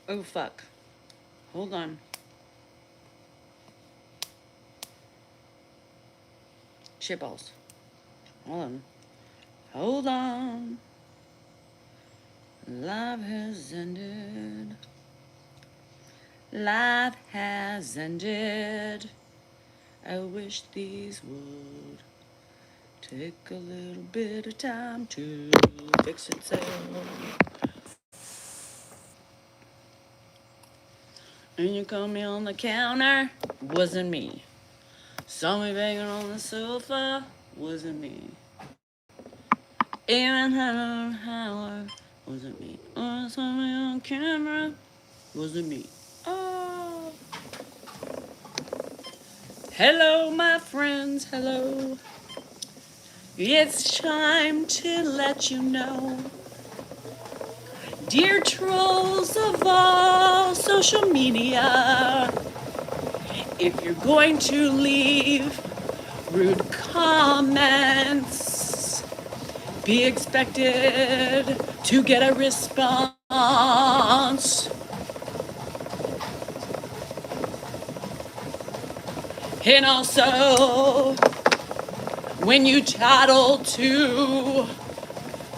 Oh, fuck. Hold on. Shitballs. Hold on. Hold on. Life has ended. Life has ended. I wish these would take a little bit of time to fix itself. And you caught me on the counter, wasn't me. Saw me banging on the sofa, wasn't me. Even Howard, wasn't me. Oh, saw me on camera, wasn't me. Oh. Hello, my friends, hello. It's time to let you know. Dear trolls of all social media, if you're going to leave rude comments, be expected to get a response. And also, when you tattle to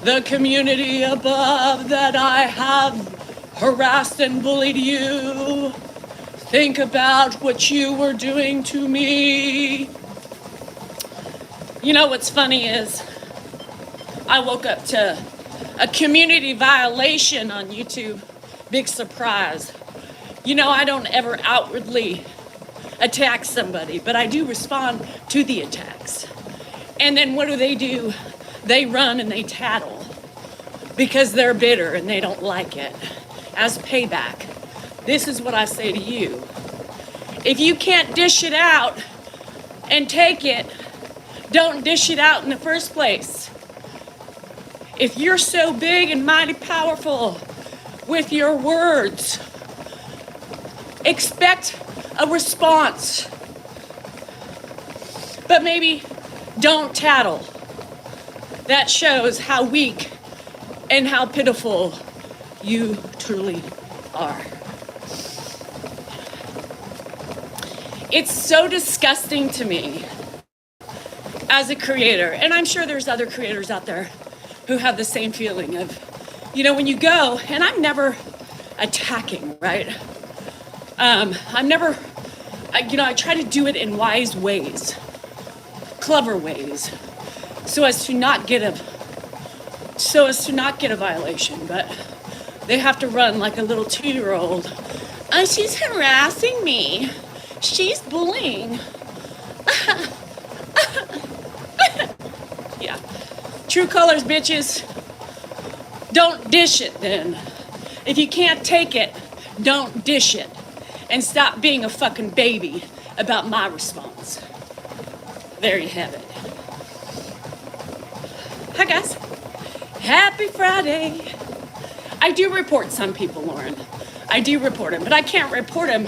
the community above that I have harassed and bullied you, think about what you were doing to me. You know what's funny is I woke up to a community violation on YouTube. Big surprise. You know, I don't ever outwardly attack somebody, but I do respond to the attacks. And then what do? They run and they tattle because they're bitter and they don't like it. As payback, this is what I say to you. If you can't dish it out and take it, don't dish it out in the first place. If you're so big and mighty powerful with your words, expect a response. But maybe don't tattle. That shows how weak and how pitiful you truly are. It's so disgusting to me as a creator, and I'm sure there's other creators out there who have the same feeling of, you know, when you go, and I'm never attacking, right? I try to do it in wise ways, clever ways, so as to not get a violation, but they have to run like a little 2-year-old. Oh, she's harassing me. She's bullying. Yeah. True colors, bitches. Don't dish it then. If you can't take it, don't dish it. And stop being a fucking baby about my response. There you have it. Hi, guys. Happy Friday. I do report some people, Lauren. I do report them, but I can't report them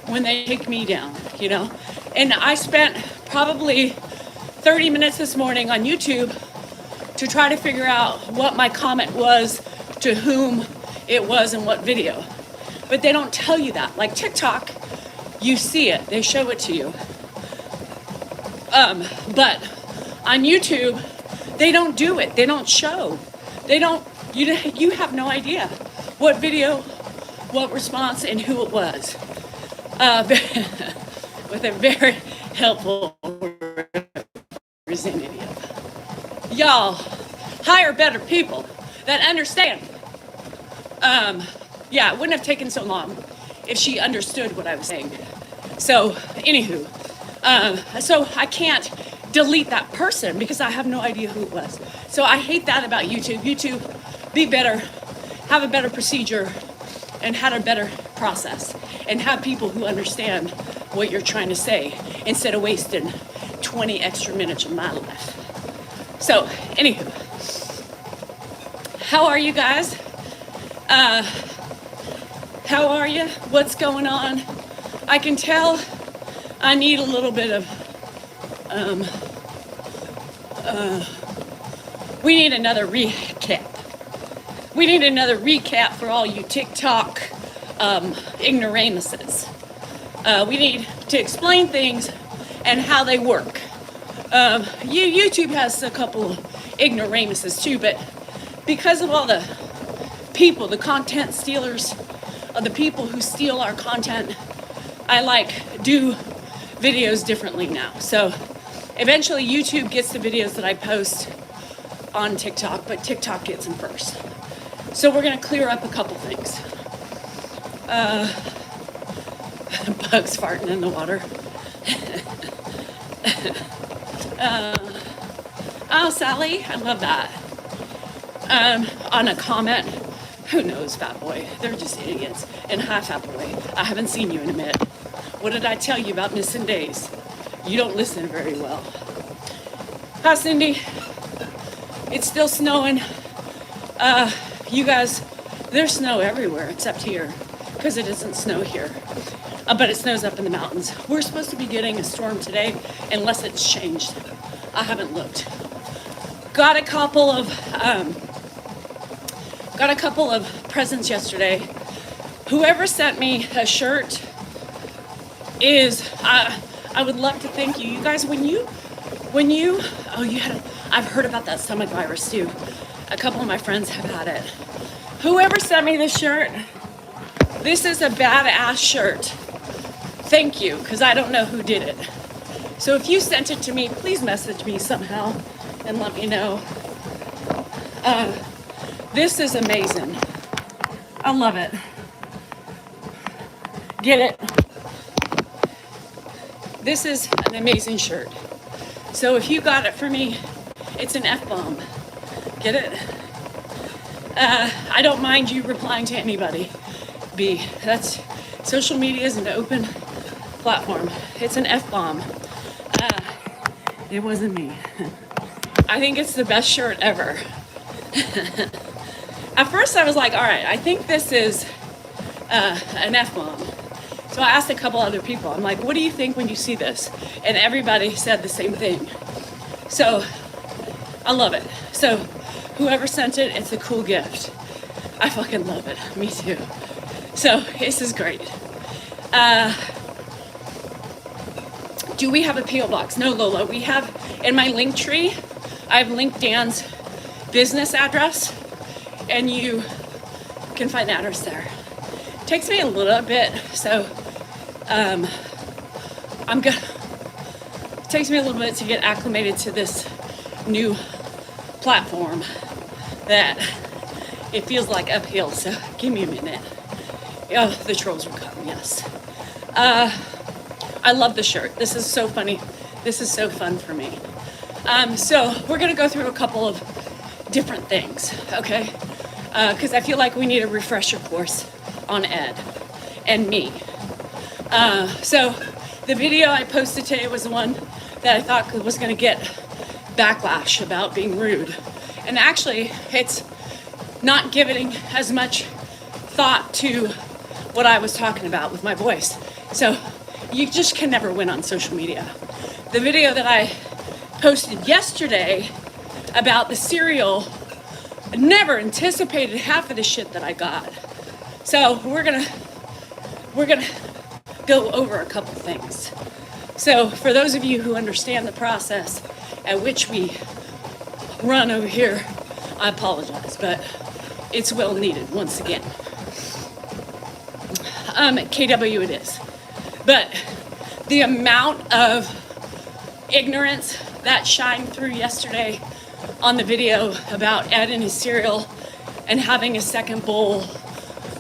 when they take me down, you know? And I spent probably 30 minutes this morning on YouTube to try to figure out what my comment was, to whom it was, and what video. But they don't tell you that. Like TikTok, you see it. They show it to you. But on YouTube, they don't do it. They don't show. You have no idea what video, what response, and who it was. With a very helpful representative. Y'all, hire better people that understand. Yeah, it wouldn't have taken so long if she understood what I was saying. So, anywho, so I can't delete that person because I have no idea who it was. So I hate that about YouTube. YouTube, be better, have a better procedure, and have a better process, and have people who understand what you're trying to say instead of wasting 20 extra minutes of my life. So, anywho, how are you guys? How are you? What's going on? I can tell I need a little bit of, we need another recap. We need another recap for all you TikTok ignoramuses. We need to explain things and how they work. YouTube has a couple of ignoramuses too, but because of all the people, the content stealers, the people who steal our content, I do videos differently now. So eventually YouTube gets the videos that I post on TikTok, but TikTok gets them first. So we're gonna clear up a couple things. Bugs farting in the water. Oh, Sally, I love that. On a comment, who knows, fat boy? They're just idiots. And hi, fat boy. I haven't seen you in a minute. What did I tell you about missing days? You don't listen very well. Hi, Cindy. It's still snowing. You guys, there's snow everywhere except here, because it doesn't snow here. But it snows up in the mountains. We're supposed to be getting a storm today, unless it's changed. I haven't looked. Got a couple of presents yesterday. Whoever sent me a shirt is, I would love to thank you. You guys, I've heard about that stomach virus too. A couple of my friends have had it. Whoever sent me this shirt, this is a badass shirt. Thank you, because I don't know who did it. So if you sent it to me, please message me somehow and let me know. This is amazing. I love it. Get it? This is an amazing shirt. So if you got it for me, it's an F-bomb. Get it? I don't mind you replying to anybody. That's social media is an open platform. It's an F-bomb. It wasn't me. I think it's the best shirt ever. At first I was like, all right, I think this is an F-bomb. So I asked a couple other people, I'm like, what do you think when you see this? And everybody said the same thing. So I love it. So whoever sent it, it's a cool gift. I fucking love it. Me too. So this is great. Do we have a P.O. box? No, Lola. We have, in my link tree, I've linked Dan's business address, and you can find the address there. It takes me a little bit, so it takes me a little bit to get acclimated to this new platform that it feels like uphill, so give me a minute. Oh, the trolls are coming, yes. I love the shirt. This is so funny. This is so fun for me. So we're gonna go through a couple of different things, okay? Because I feel like we need a refresher course on Ed and me. So the video I posted today was the one that I thought was gonna get backlash about being rude. And actually, it's not giving as much thought to what I was talking about with my voice. So you just can never win on social media. The video that I posted yesterday about the cereal, I never anticipated half of the shit that I got. So we're gonna go over a couple things. So for those of you who understand the process at which we run over here, I apologize, but it's well needed once again. KW it is. But the amount of ignorance that shined through yesterday on the video about Ed and his cereal and having a second bowl,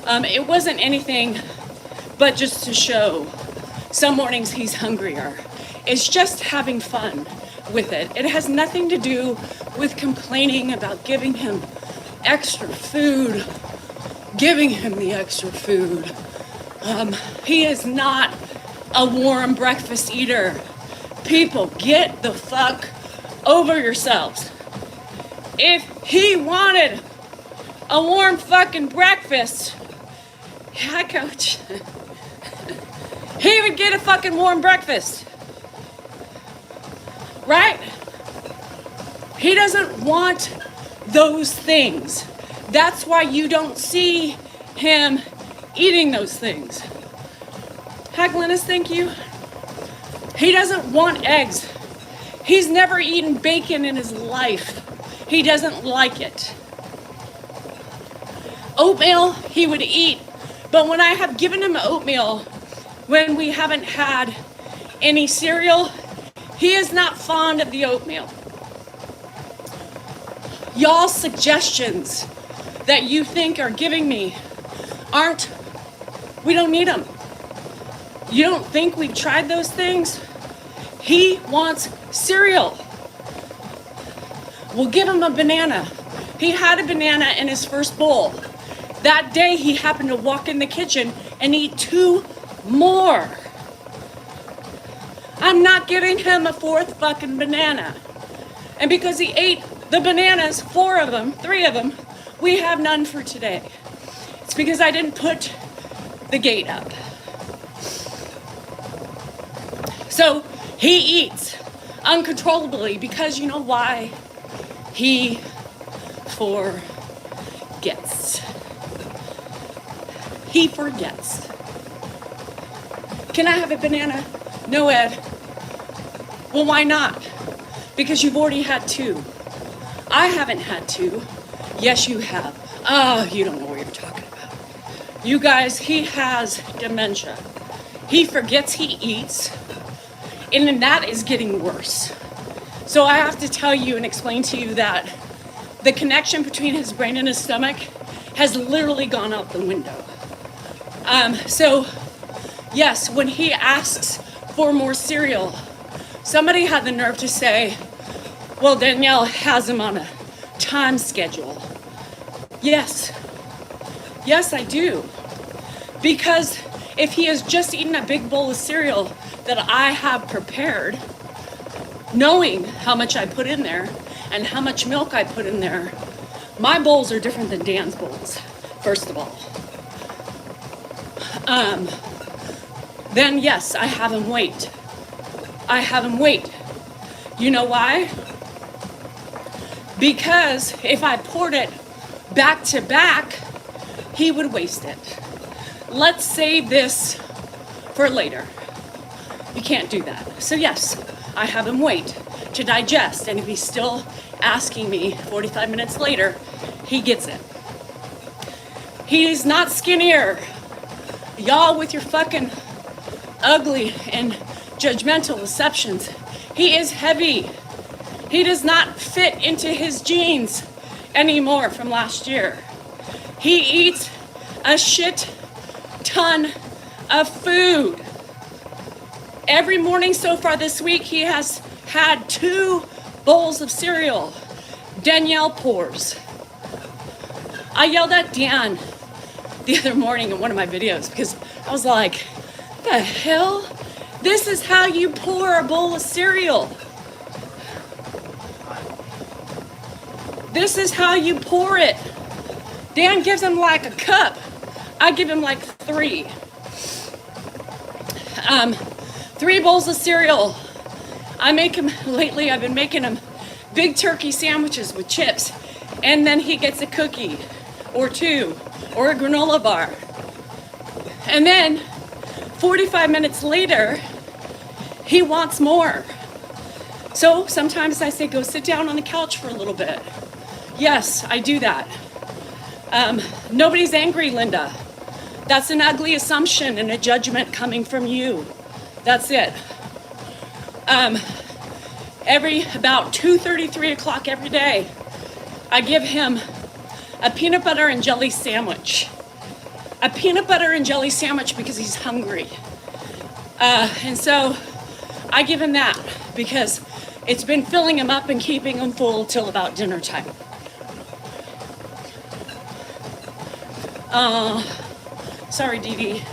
it wasn't anything but just to show some mornings he's hungrier. It's just having fun with it. It has nothing to do with complaining about giving him extra food, giving him the extra food. He is not a warm breakfast eater. People, get the fuck over yourselves. If he wanted a warm fucking breakfast, yeah, coach, he would get a fucking warm breakfast. Right? He doesn't want those things. That's why you don't see him eating those things. Hi, Glennis, thank you. He doesn't want eggs. He's never eaten bacon in his life. He doesn't like it. Oatmeal, he would eat. But when I have given him oatmeal, when we haven't had any cereal, he is not fond of the oatmeal. Y'all's suggestions that you think are giving me we don't need them. You don't think we've tried those things? He wants cereal. We'll give him a banana. He had a banana in his first bowl. That day he happened to walk in the kitchen and eat 2 more. I'm not giving him a 4th fucking banana. And because he ate the bananas, 3 of them, we have none for today. It's because I didn't put the gate up. So he eats uncontrollably because you know why? He forgets. He forgets. Can I have a banana? No, Ed. Well, why not? Because you've already had 2. I haven't had 2. Yes, you have. Oh, you don't know what you're talking about. You guys, he has dementia. He forgets he eats, and then that is getting worse. So I have to tell you and explain to you that the connection between his brain and his stomach has literally gone out the window. So yes, when he asks for more cereal, somebody had the nerve to say, well, Danielle has him on a time schedule. Yes, I do. Because if he has just eaten a big bowl of cereal that I have prepared, knowing how much I put in there and how much milk I put in there, my bowls are different than Dan's bowls, first of all. Then yes, I have him wait. You know why? Because if I poured it back to back, he would waste it. Let's save this for later. You can't do that. So yes, I have him wait to digest, and if he's still asking me 45 minutes later, he gets it. He's not skinnier. Y'all with your fucking ugly and judgmental assumptions. He is heavy. He does not fit into his jeans anymore from last year. He eats a shit ton of food. Every morning so far this week, he has had 2 bowls of cereal. Danielle pours. I yelled at Dan the other morning in one of my videos because I was like, the hell? This is how you pour a bowl of cereal. This is how you pour it. Dan gives him like a cup. I give him like 3. 3 bowls of cereal. I've been making him big turkey sandwiches with chips. And then he gets a cookie or 2 or a granola bar. And then 45 minutes later, he wants more. So sometimes I say, go sit down on the couch for a little bit. Yes, I do that. Nobody's angry, Linda. That's an ugly assumption and a judgment coming from you. That's it. About 2:30, 3 o'clock every day, I give him a peanut butter and jelly sandwich. A peanut butter and jelly sandwich because he's hungry. And so I give him that because it's been filling him up and keeping him full till about dinner time. Sorry, Dee Dee.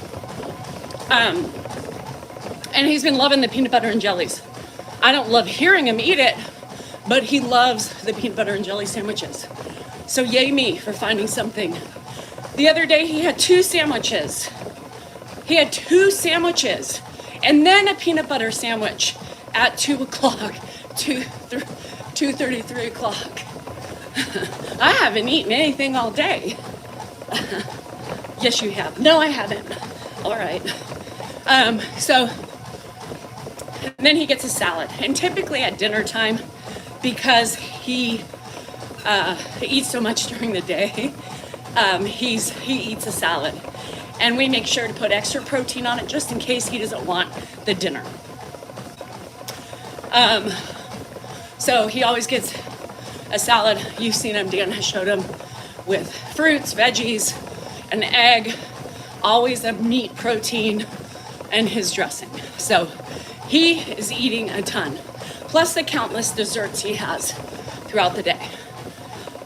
And he's been loving the peanut butter and jellies. I don't love hearing him eat it, but he loves the peanut butter and jelly sandwiches. So yay me for finding something. The other day he had 2 sandwiches. He had 2 sandwiches and then a peanut butter sandwich at 2 o'clock, 2:30, 3 o'clock. I haven't eaten anything all day. Yes, you have. No, I haven't. All right. So and then he gets a salad. And typically at dinner time, because he eats so much during the day, he eats a salad. And we make sure to put extra protein on it just in case he doesn't want the dinner. So he always gets a salad. You've seen him, Dan has showed him, with fruits, veggies, an egg, always a meat protein, and his dressing. So he is eating a ton, plus the countless desserts he has throughout the day.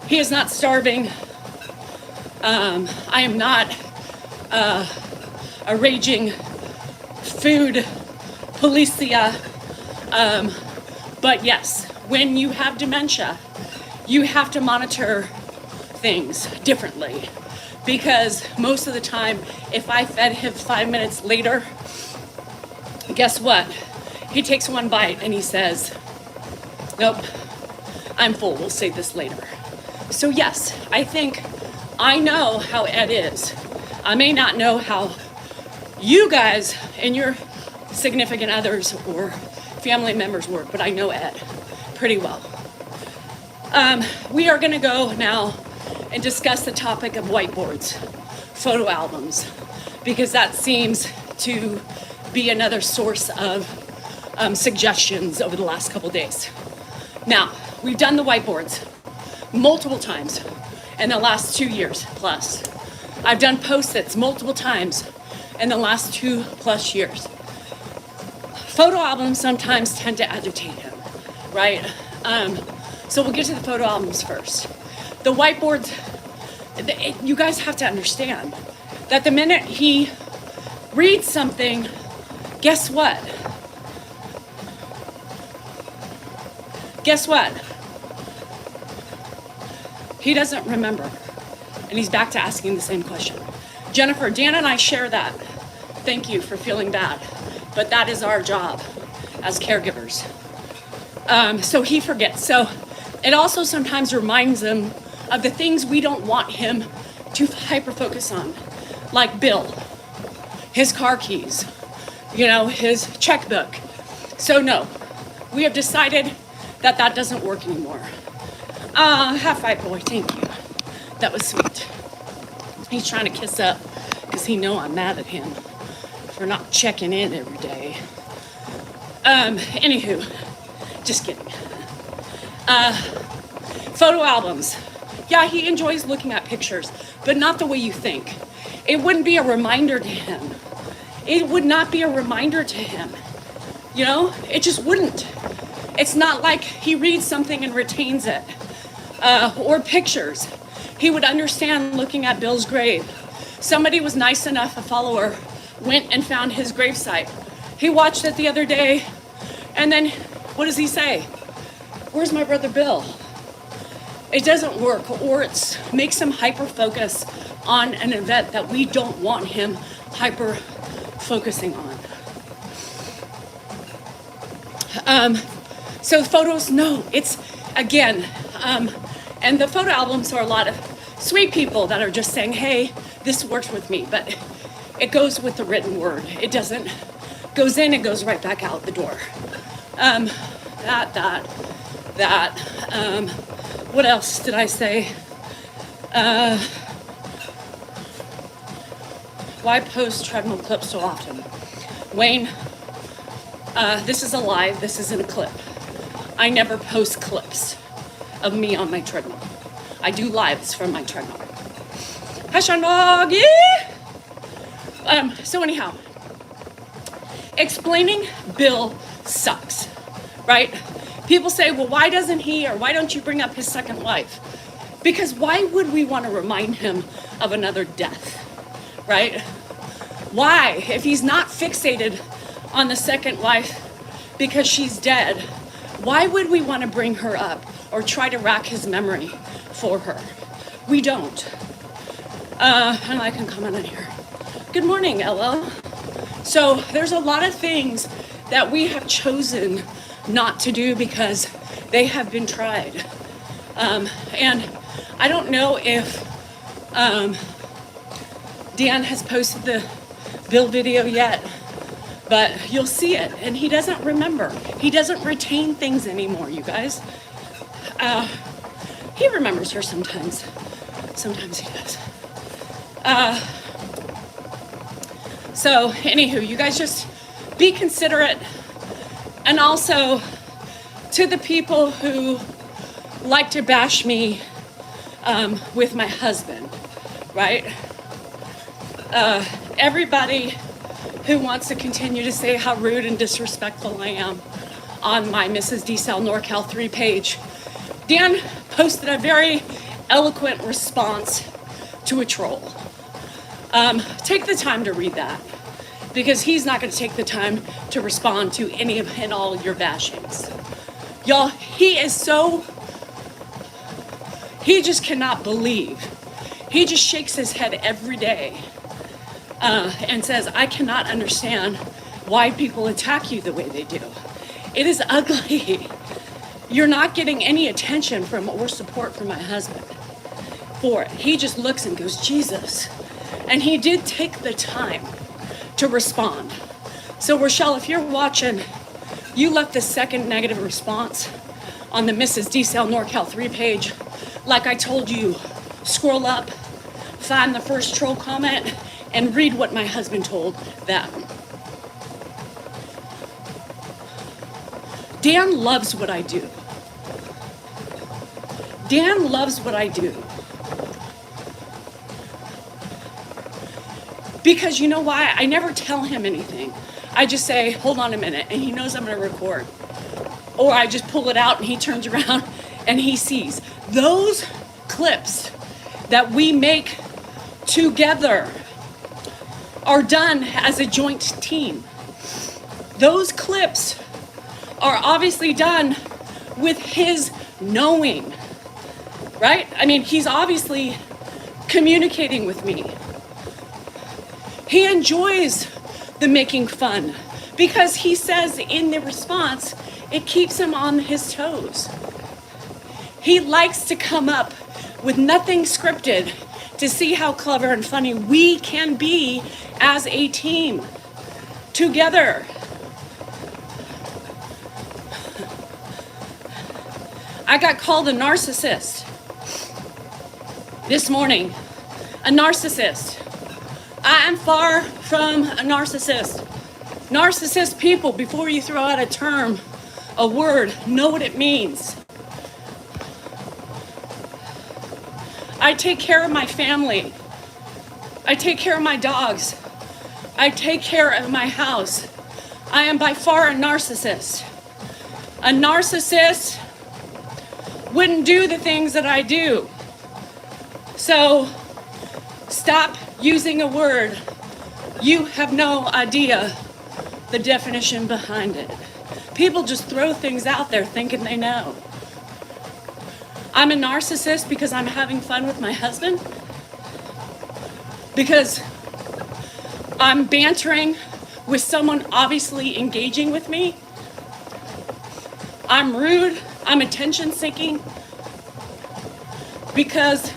He is not starving. I am not a raging food policia. But yes, when you have dementia, you have to monitor things differently. Because most of the time, if I fed him 5 minutes later, guess what? He takes one bite and he says, nope, I'm full, we'll save this later. So yes, I know how Ed is. I may not know how you guys and your significant others or family members work, but I know Ed pretty well. We are gonna go now and discuss the topic of whiteboards, photo albums, because that seems to be another source of suggestions over the last couple days. Now, we've done the whiteboards multiple times in the last 2 years plus. I've done Post-its multiple times in the last 2+ years. Photo albums sometimes tend to agitate him, right? So we'll get to the photo albums first. The whiteboards, you guys have to understand that the minute he reads something, guess what? Guess what? He doesn't remember. And he's back to asking the same question. Jennifer, Dan and I share that. Thank you for feeling bad. But that is our job as caregivers. So he forgets. So it also sometimes reminds him of the things we don't want him to hyper-focus on, like Bill, his car keys, his checkbook. So no, we have decided that that doesn't work anymore. Half right, boy, thank you. That was sweet. He's trying to kiss up because he know I'm mad at him for not checking in every day. Anywho, just kidding. Photo albums. Yeah, he enjoys looking at pictures, but not the way you think. It wouldn't be a reminder to him. It would not be a reminder to him. It just wouldn't. It's not like he reads something and retains it. Or pictures. He would understand looking at Bill's grave. Somebody was nice enough, a follower, went and found his gravesite. He watched it the other day, and then what does he say? Where's my brother Bill? It doesn't work, or it makes him hyper-focus on an event that we don't want him hyper-focusing on. So photos, no, it's, again, and the photo albums are a lot of sweet people that are just saying, hey, this works with me, but it goes with the written word. It doesn't, goes in and goes right back out the door. What else did I say? Why post treadmill clips so often? Wayne, this is a live, this isn't a clip. I never post clips of me on my treadmill. I do lives from my treadmill. Hashan dog, yeah! So anyhow, explaining Bill sucks, right? People say, well, why doesn't he, or why don't you bring up his second wife? Because why would we want to remind him of another death, right? Why? If he's not fixated on the second wife because she's dead, why would we want to bring her up or try to rack his memory for her? We don't. And I can comment on here. Good morning, Ella. So there's a lot of things that we have chosen not to do because they have been tried. And I don't know if Dan has posted the Bill video yet, but you'll see it, and he doesn't remember. He doesn't retain things anymore, you guys. He remembers her sometimes. Sometimes he does. So, anywho, you guys just be considerate. And also, to the people who like to bash me with my husband, right? Everybody who wants to continue to say how rude and disrespectful I am on my Mrs. DSal NorCal 3 page, Dan posted a very eloquent response to a troll. Take the time to read that, because he's not going to take the time to respond to any of and all your bashings. Y'all, he just cannot believe. He just shakes his head every day and says, I cannot understand why people attack you the way they do. It is ugly. You're not getting any attention from or support from my husband for it. He just looks and goes, Jesus. And he did take the time to respond. So Rochelle, if you're watching, you left the second negative response on the Mrs. DSal NorCal 3 page. Like I told you, scroll up, find the first troll comment, and read what my husband told them. Dan loves what I do. Dan loves what I do. Because you know why? I never tell him anything. I just say, hold on a minute, and he knows I'm gonna record. Or I just pull it out and he turns around and he sees. Those clips that we make together are done as a joint team. Those clips are obviously done with his knowing, right? I mean, he's obviously communicating with me. He enjoys the making fun because he says in the response, it keeps him on his toes. He likes to come up with nothing scripted to see how clever and funny we can be as a team together. I got called a narcissist this morning. A narcissist. I am far from a narcissist. Narcissist people, before you throw out a term, a word, know what it means. I take care of my family. I take care of my dogs. I take care of my house. I am by far a narcissist. A narcissist wouldn't do the things that I do. So stop using a word. You have no idea the definition behind it. People just throw things out there thinking they know. I'm a narcissist because I'm having fun with my husband, because I'm bantering with someone obviously engaging with me. I'm rude, I'm attention seeking, because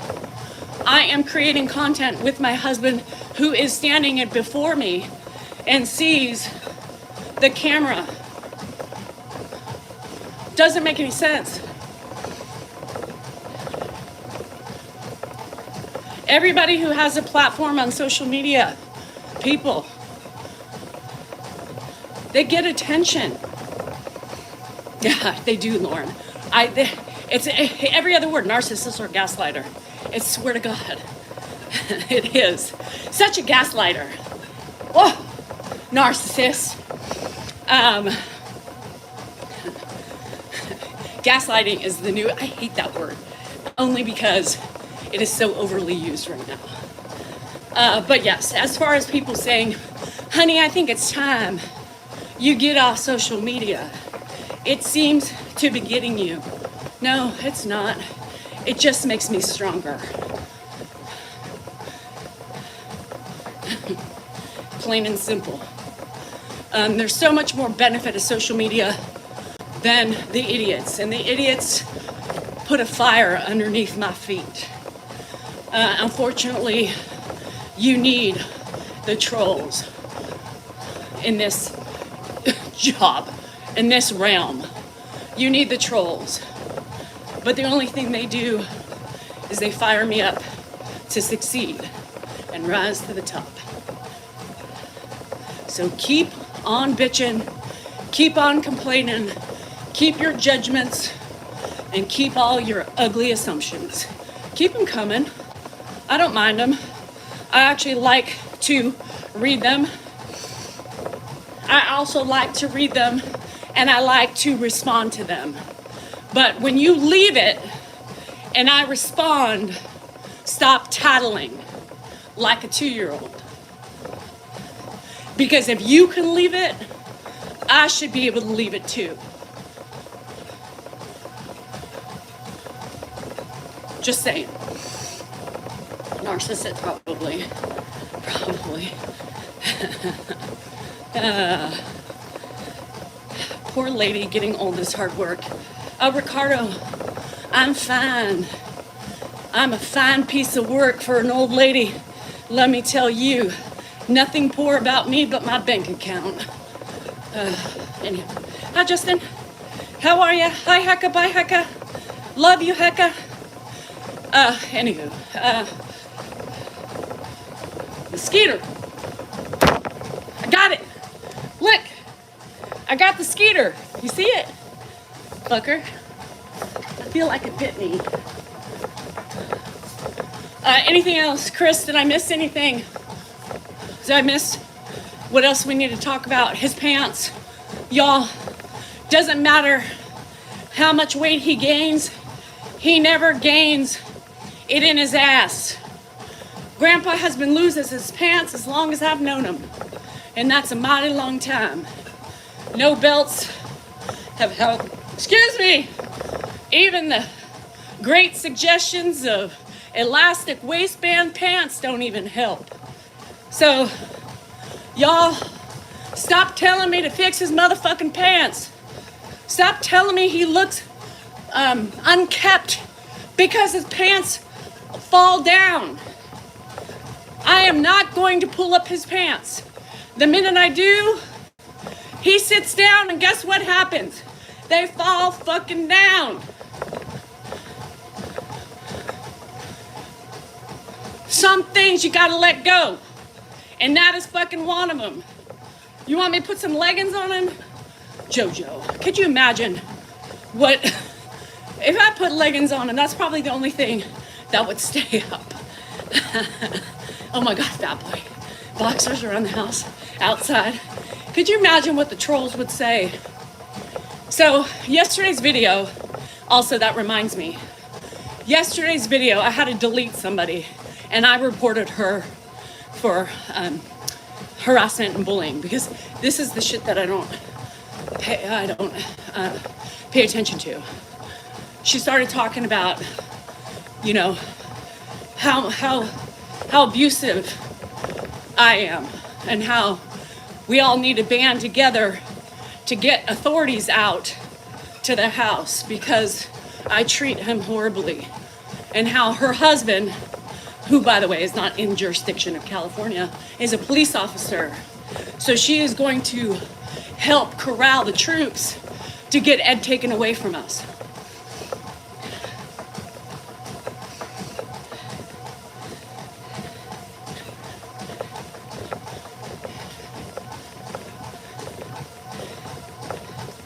I am creating content with my husband who is standing before me and sees the camera. Doesn't make any sense. Everybody who has a platform on social media, people, they get attention. Yeah, they do, Lauren. It's every other word, narcissist or gaslighter. I swear to God, it is. Such a gaslighter. Oh, narcissist. Gaslighting is the new, I hate that word, only because it is so overly used right now. But yes, as far as people saying, honey, I think it's time you get off social media. It seems to be getting you. No, it's not. It just makes me stronger. Plain and simple. There's so much more benefit of social media than the idiots. And the idiots put a fire underneath my feet. Unfortunately, You need the trolls in this job, in this realm. You need the trolls. But the only thing they do is they fire me up to succeed and rise to the top. So keep on bitching, keep on complaining, keep your judgments, and keep all your ugly assumptions. Keep them coming. I don't mind them. I actually like to read them. I also like to read them, and I like to respond to them. But when you leave it and I respond, stop tattling like a 2-year-old. Because if you can leave it, I should be able to leave it too. Just saying. Narcissist, probably. Poor lady, getting old is hard work. Ricardo, I'm fine. I'm a fine piece of work for an old lady. Let me tell you, nothing poor about me but my bank account. Anyhow. Hi, Justin. How are you? Hi, Hecka. Bye, Hecka. Love you, Hecka. Anywho. The skeeter. I got it. Look. I got the skeeter. You see it? Fucker. I feel like it bit me. Anything else? Chris, did I miss anything? Did I miss what else we need to talk about? His pants. Y'all, doesn't matter how much weight he gains, he never gains it in his ass. Grandpa has been losing his pants as long as I've known him. And that's a mighty long time. No belts have helped. Excuse me. Even the great suggestions of elastic waistband pants don't even help. So, y'all, stop telling me to fix his motherfucking pants. Stop telling me he looks unkept because his pants fall down. I am not going to pull up his pants. The minute I do, he sits down and guess what happens? They fall fucking down. Some things you gotta let go. And that is fucking one of them. You want me to put some leggings on him? Jojo, could you imagine what, if I put leggings on him, that's probably the only thing that would stay up. Oh my God, fat boy. Boxers around the house, outside. Could you imagine what the trolls would say? So yesterday's video, also that reminds me, yesterday's video, I had to delete somebody and I reported her for harassment and bullying because this is the shit that I don't pay attention to. She started talking about, you know, how abusive I am and how we all need to band together to get authorities out to the house because I treat him horribly. And how her husband, who by the way is not in jurisdiction of California, is a police officer. So she is going to help corral the troops to get Ed taken away from us.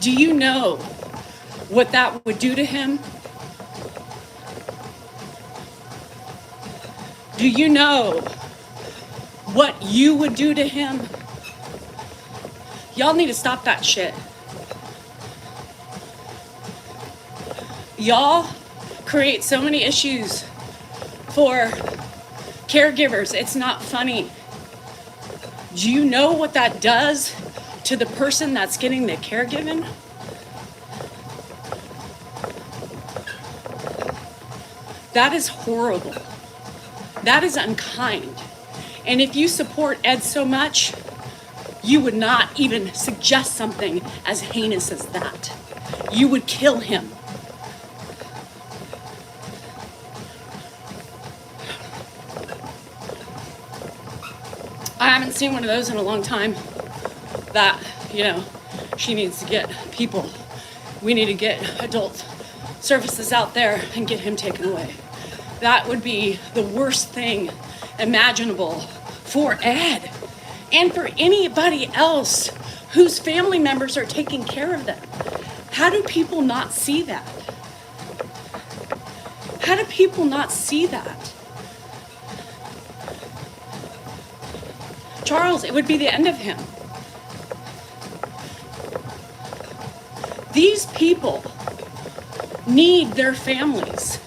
Do you know what that would do to him? Do you know what you would do to him? Y'all need to stop that shit. Y'all create so many issues for caregivers. It's not funny. Do you know what that does to the person that's getting the caregiving? That is horrible. That is unkind. And if you support Ed so much, you would not even suggest something as heinous as that. You would kill him. I haven't seen one of those in a long time. That, she needs to get people. We need to get adult services out there and get him taken away. That would be the worst thing imaginable for Ed and for anybody else whose family members are taking care of them. How do people not see that? How do people not see that? Charles, it would be the end of him. These people need their families.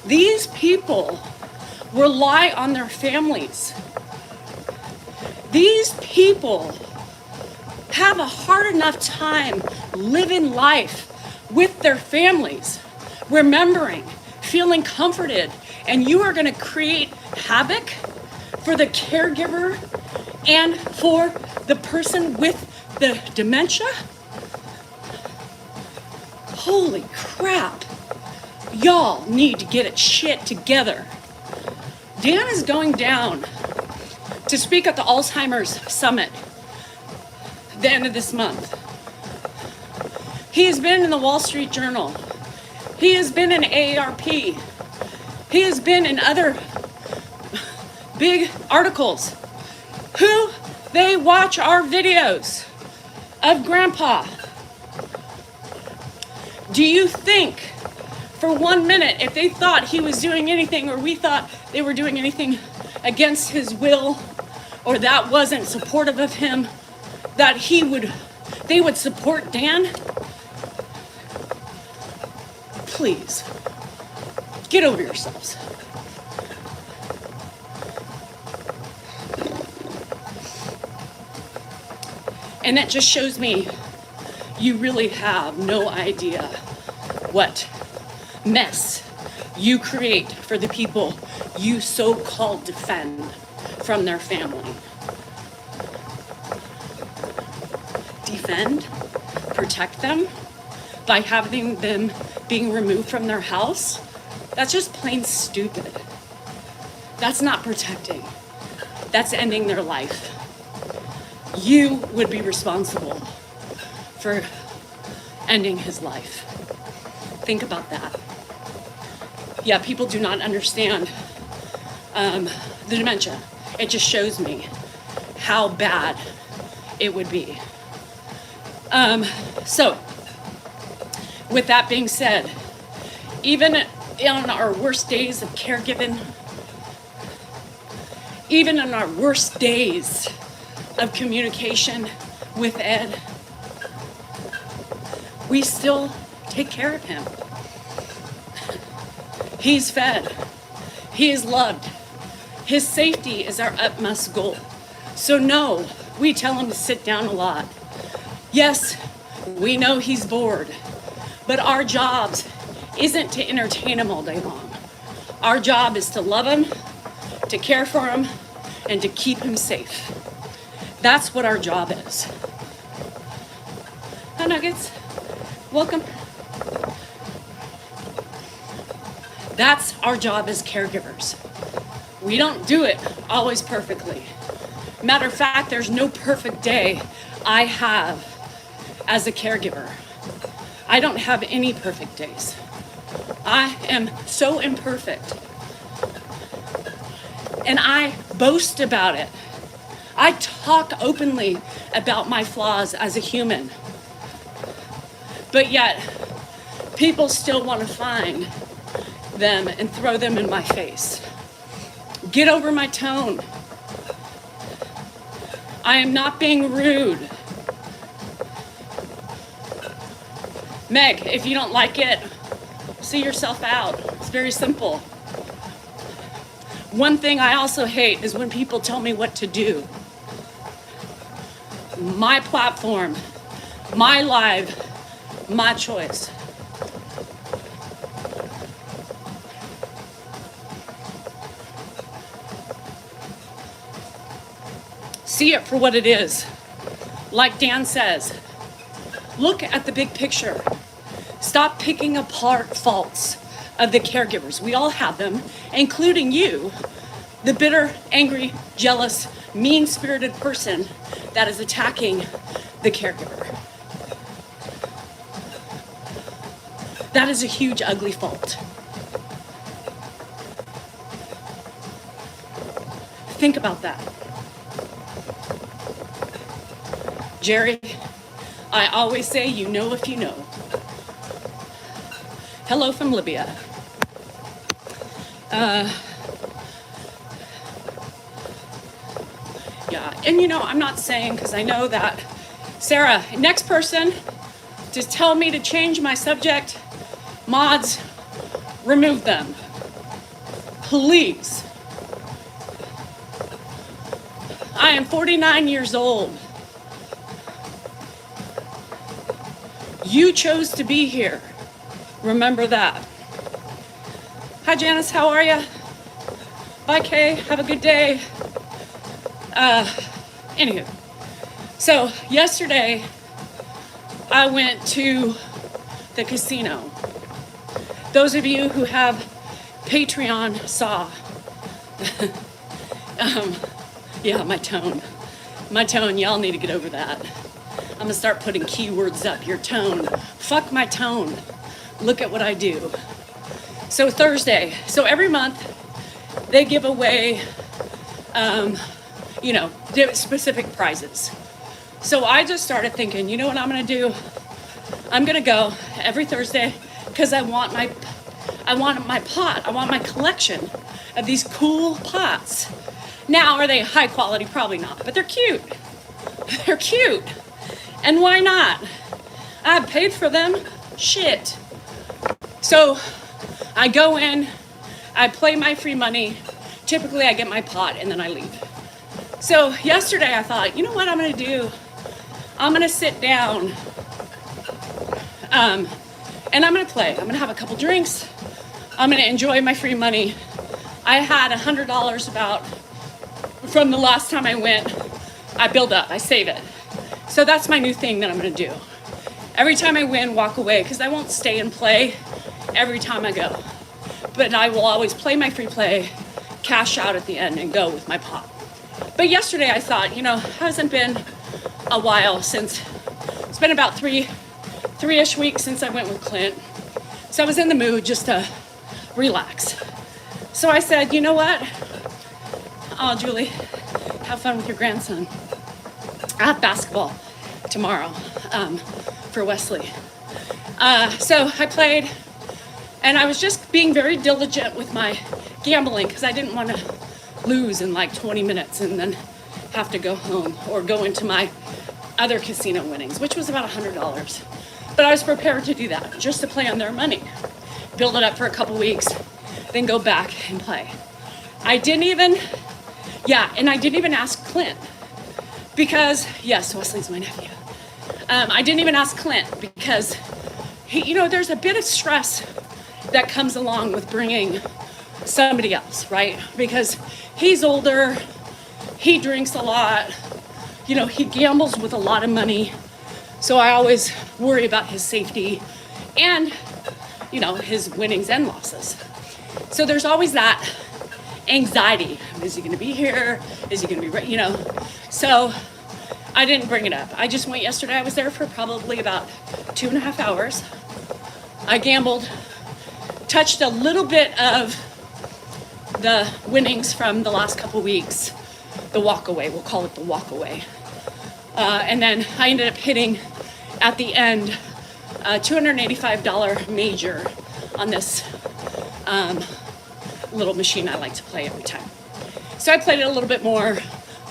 These people rely on their families. These people have a hard enough time living life with their families, remembering, feeling comforted, and you are going to create havoc for the caregiver and for the person with the dementia? Holy crap. Y'all need to get its shit together. Dan is going down to speak at the Alzheimer's Summit the end of this month. He has been in the Wall Street Journal. He has been in AARP. He has been in other big articles. They watch our videos of Grandpa. Do you think for 1 minute, if they thought he was doing anything, or we thought they were doing anything against his will, or that wasn't supportive of him, that they would support Dan? Please, get over yourselves. And that just shows me you really have no idea what mess you create for the people you so-called defend from their family. Defend, protect them by having them being removed from their house. That's just plain stupid. That's not protecting. That's ending their life. You would be responsible for ending his life. Think about that. Yeah, people do not understand the dementia. It just shows me how bad it would be. So, with that being said, even on our worst days of caregiving, even on our worst days of communication with Ed, we still take care of him. He's fed. He is loved. His safety is our utmost goal. So no, we tell him to sit down a lot. Yes, we know he's bored, but our jobs isn't to entertain him all day long. Our job is to love him, to care for him, and to keep him safe. That's what our job is. Hi, Nuggets. Welcome. That's our job as caregivers. We don't do it always perfectly. Matter of fact, there's no perfect day I have as a caregiver. I don't have any perfect days. I am so imperfect. And I boast about it. I talk openly about my flaws as a human. But yet, people still want to find them and throw them in my face. Get over my tone. I am not being rude. Meg, if you don't like it, see yourself out. It's very simple. One thing I also hate is when people tell me what to do. My platform, my live, my choice. See it for what it is. Like Dan says, look at the big picture. Stop picking apart faults of the caregivers. We all have them, including you. The bitter, angry, jealous, mean-spirited person that is attacking the caregiver. That is a huge, ugly fault. Think about that. Jerry, I always say, you know if you know. Hello from Libya. Yeah, and you know, I'm not saying, because I know that, Sarah, next person to tell me to change my subject, mods, remove them. Please. I am 49 years old. You chose to be here. Remember that. Hi, Janice, how are you? Bye, Kay, have a good day. Anywho, so yesterday I went to the casino. Those of you who have Patreon saw. Yeah, my tone, y'all need to get over that. I'm gonna start putting keywords up, your tone. Fuck my tone. Look at what I do. So Thursday, so every month they give away, specific prizes. So I just started thinking, you know what I'm gonna do? I'm gonna go every Thursday because I want my pot. I want my collection of these cool pots. Now, are they high quality? Probably not, but they're cute. They're cute. And why not? I paid for them. Shit. So I go in, I play my free money. Typically I get my pot and then I leave. So yesterday I thought, you know what I'm gonna do? I'm gonna sit down and I'm gonna play. I'm gonna have a couple drinks. I'm gonna enjoy my free money. I had $100 about from the last time I went. I build up, I save it. So that's my new thing that I'm gonna do. Every time I win, walk away, because I won't stay and play every time I go. But I will always play my free play, cash out at the end, and go with my pot. But yesterday I thought, hasn't been a while since, it's been about three-ish weeks since I went with Clint. So I was in the mood just to relax. So I said, you know what? Oh, Julie, have fun with your grandson. I have basketball tomorrow for Wesley. So I played, and I was just being very diligent with my gambling because I didn't want to lose in like 20 minutes and then have to go home or go into my other casino winnings, which was about $100. But I was prepared to do that, just to play on their money. Build it up for a couple weeks, then go back and play. I didn't even ask Clint because, yes, Wesley's my nephew. I didn't even ask Clint because, there's a bit of stress that comes along with bringing somebody else, right? Because he's older, he drinks a lot, he gambles with a lot of money. So I always worry about his safety and, his winnings and losses. So there's always that anxiety. Is he gonna be here? Is he gonna be ready? So I didn't bring it up. I just went yesterday. I was there for probably about 2.5 hours. I gambled, touched a little bit of the winnings from the last couple weeks, the walk away, we'll call it the walk away. And then I ended up hitting at the end a $285 major on this little machine I like to play every time. So I played it a little bit more,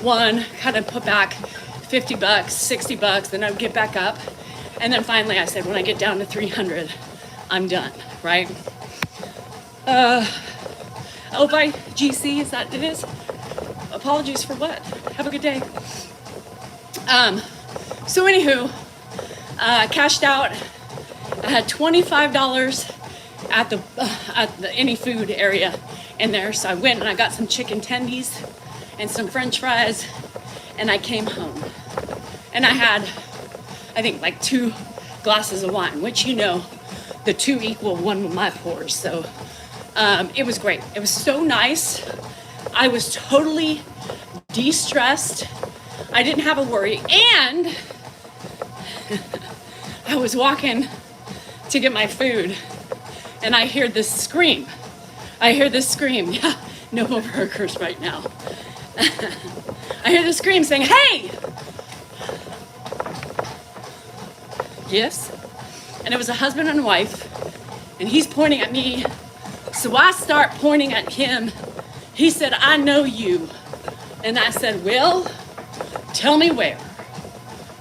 won, kind of put back $50, $60, then I would get back up. And then finally I said, when I get down to 300, I'm done, right? Oh, by GC, is that it is? Apologies for what? Have a good day. So anywho, cashed out. I had $25 at the any food area in there. So I went and I got some chicken tendies and some French fries, and I came home. And I had, I think, like 2 glasses of wine, which the 2 equal one of my pours. So it was great. It was so nice. I was totally de-stressed. I didn't have a worry. And I was walking to get my food and I hear this scream. Yeah, no burgers right now. I hear this scream saying, hey! Yes. And it was a husband and wife, and he's pointing at me. So I start pointing at him. He said, I know you. And I said, well, tell me where.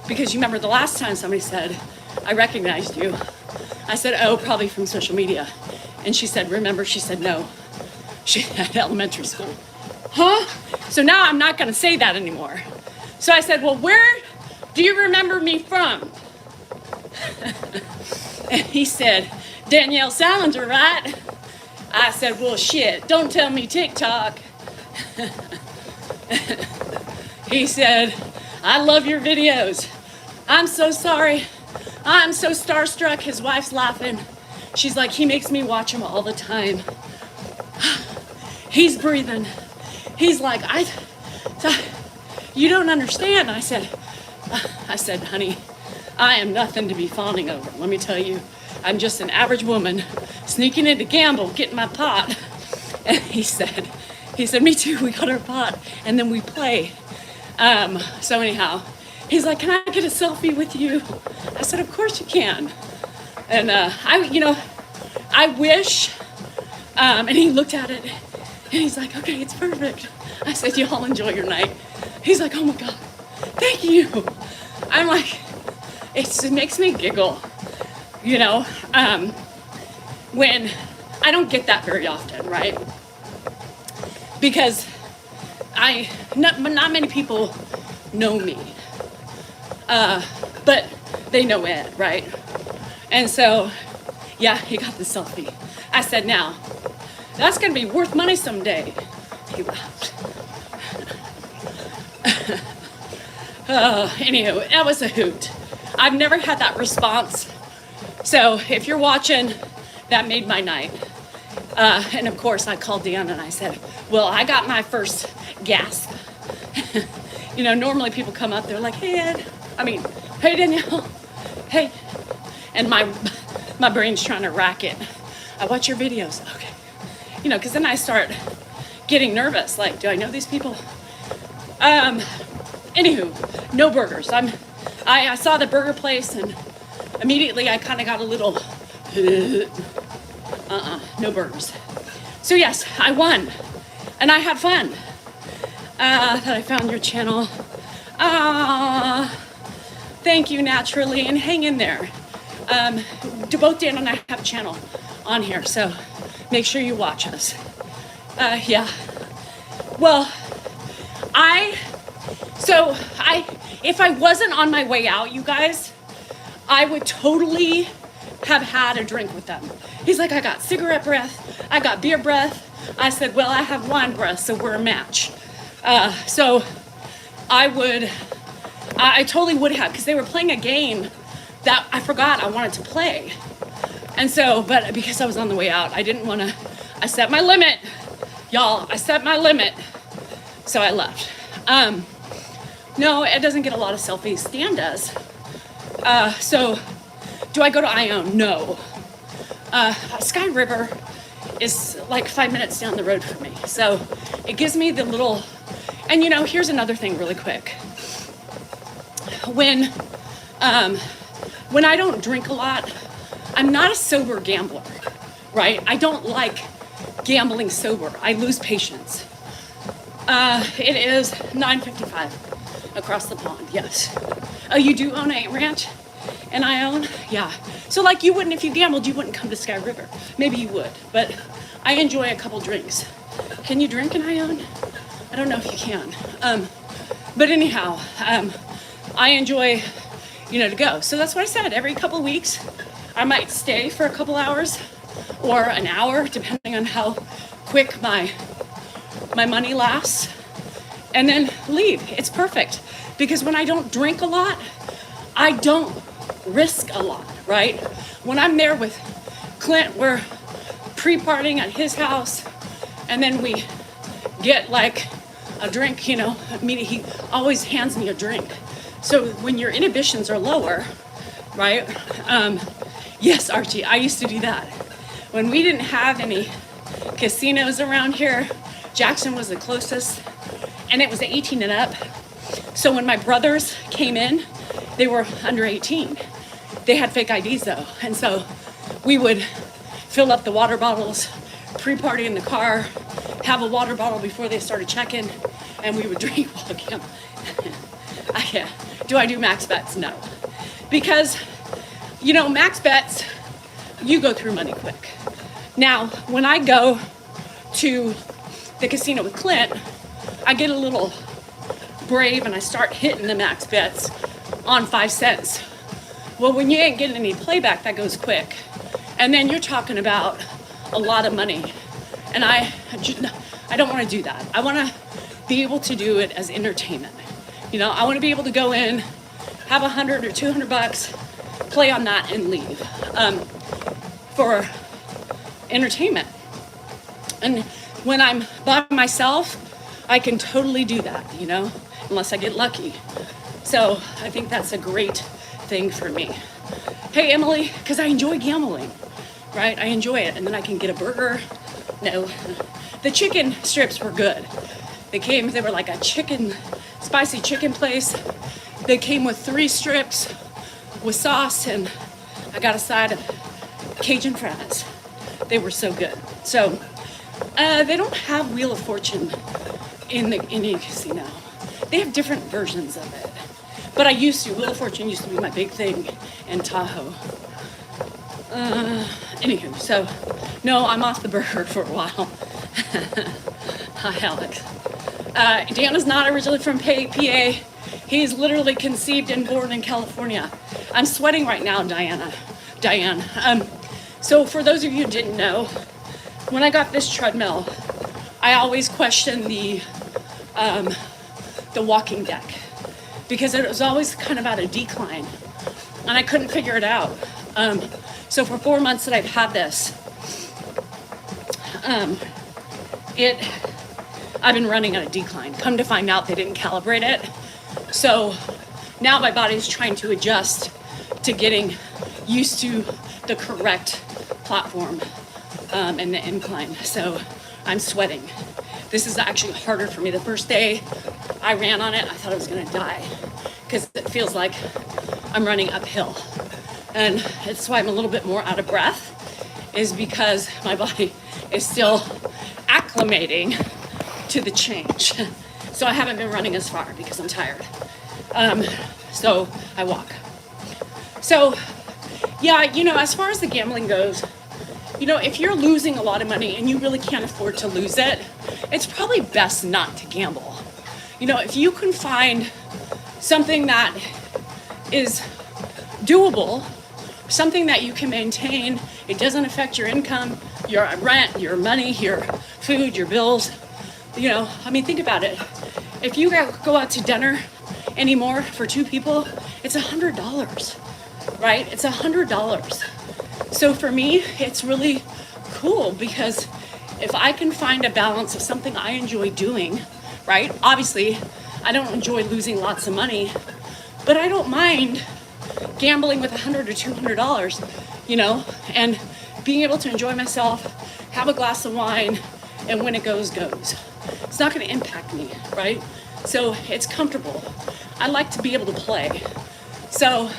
Because you remember the last time somebody said, I recognized you. I said, oh, probably from social media. And she said, remember? She said, no. She had elementary school. Huh? So now I'm not going to say that anymore. So I said, well, where do you remember me from? And he said, Danielle Salinger, right? I said, well, shit, don't tell me TikTok. He said, I love your videos. I'm so sorry. I'm so starstruck. His wife's laughing. She's like, he makes me watch him all the time. He's breathing. He's like, you don't understand. I said, honey, I am nothing to be fawning over. Let me tell you, I'm just an average woman sneaking in to gamble, getting my pot. And he said, me too, we got our pot, and then we play. So anyhow, he's like, can I get a selfie with you? I said, of course you can. And I wish, and he looked at it, and he's like, okay, it's perfect. I said, y'all enjoy your night. He's like, oh my God, thank you. I'm like, it makes me giggle, when I don't get that very often, right? Because not many people know me, but they know Ed, right? And so, yeah, he got the selfie. I said, now, that's gonna be worth money someday. He laughed. Anywho, that was a hoot. I've never had that response. So if you're watching, that made my night. And of course I called Dan and I said, well, I got my first gasp. Normally people come up, they're like, hey Ed, hey Danielle, hey. And my brain's trying to rack it. I watch your videos, okay. Because then I start getting nervous, like, do I know these people? Anywho, no burgers. I saw the burger place and immediately I kind of got a little, no burgers. So yes, I won and I had fun. That I found your channel. Thank you, Naturally, and hang in there. Both Dan and I have a channel on here, so make sure you watch us. Yeah. Well, if I wasn't on my way out, you guys, I would totally have had a drink with them. He's like, I got cigarette breath, I got beer breath. I said, well, I have wine breath, so we're a match. So I totally would have, because they were playing a game that I forgot I wanted to play. And so, but because I was on the way out, I didn't want to, I set my limit. Y'all, I set my limit. So I left. No, it doesn't get a lot of selfies. Dan does. So do I go to Ione? No. Sky River is like 5 minutes down the road from me. So it gives me the little, and here's another thing really quick. When I don't drink a lot, I'm not a sober gambler, right? I don't like gambling sober. I lose patience. It is 9:55 across the pond, yes. Oh, you do own a ranch in Ione? Yeah. So like you wouldn't, if you gambled, you wouldn't come to Sky River. Maybe you would, but I enjoy a couple drinks. Can you drink in Ione? I don't know if you can. But anyhow, I enjoy, to go. So that's what I said. Every couple weeks, I might stay for a couple hours or an hour, depending on how quick my money lasts, and then leave. It's perfect. Because when I don't drink a lot, I don't risk a lot, right? When I'm there with Clint, we're pre-partying at his house, and then we get like a drink, you know, he always hands me a drink. So when your inhibitions are lower, right? Yes, Archie, I used to do that. When we didn't have any casinos around here, Jackson was the closest, and it was 18 and up. So when my brothers came in, they were under 18. They had fake IDs though. And so we would fill up the water bottles, pre-party in the car, have a water bottle before they started checking, and we would drink while gambling. Do I do max bets? No. Because, you know, max bets, you go through money quick. Now, when I go to the casino with Clint, I get a little brave and I start hitting the max bets on 5 cents. Well, when you ain't getting any playback, that goes quick. And then you're talking about a lot of money. And I don't want to do that. I want to be able to do it as entertainment. You know, I want to be able to go in, have $100 or $200, play on that and leave for entertainment. And when I'm by myself, I can totally do that, you know, unless I get lucky. So I think that's a great thing for me. Hey, Emily, because I enjoy gambling, right? I enjoy it. And then I can get a burger. No, the chicken strips were good. They were like a spicy chicken place. They came with 3 strips with sauce, and I got a side of Cajun fries. They were so good. So they don't have Wheel of Fortune in any casino. They have different versions of it. But Wheel of Fortune used to be my big thing in Tahoe. Anywho, so no, I'm off the burger for a while. Hi, Alex. Dan is not originally from PA. He's literally conceived and born in California. I'm sweating right now, Diane. So for those of you who didn't know, when I got this treadmill, I always questioned the walking deck because it was always kind of at a decline, and I couldn't figure it out. So for 4 months that I've had this, I've been running at a decline. Come to find out, they didn't calibrate it. So now my body's trying to adjust to getting used to the correct platform and the incline. So I'm sweating. This is actually harder for me. The first day I ran on it, I thought I was gonna die because it feels like I'm running uphill. And it's why I'm a little bit more out of breath, is because my body is still acclimating to the change. So I haven't been running as far because I'm tired. So I walk. So yeah, you know, as far as the gambling goes, you know, if you're losing a lot of money and you really can't afford to lose it, it's probably best not to gamble. You know, if you can find something that is doable, something that you can maintain, it doesn't affect your income, your rent, your money, your food, your bills. You know, I mean, think about it. If you go out to dinner anymore for 2 people, it's $100, right? It's $100. So for me, it's really cool because if I can find a balance of something I enjoy doing, right? Obviously, I don't enjoy losing lots of money, but I don't mind gambling with $100 or $200, you know, and being able to enjoy myself, have a glass of wine, and when it goes, goes. It's not going to impact me, right? So it's comfortable. I like to be able to play. So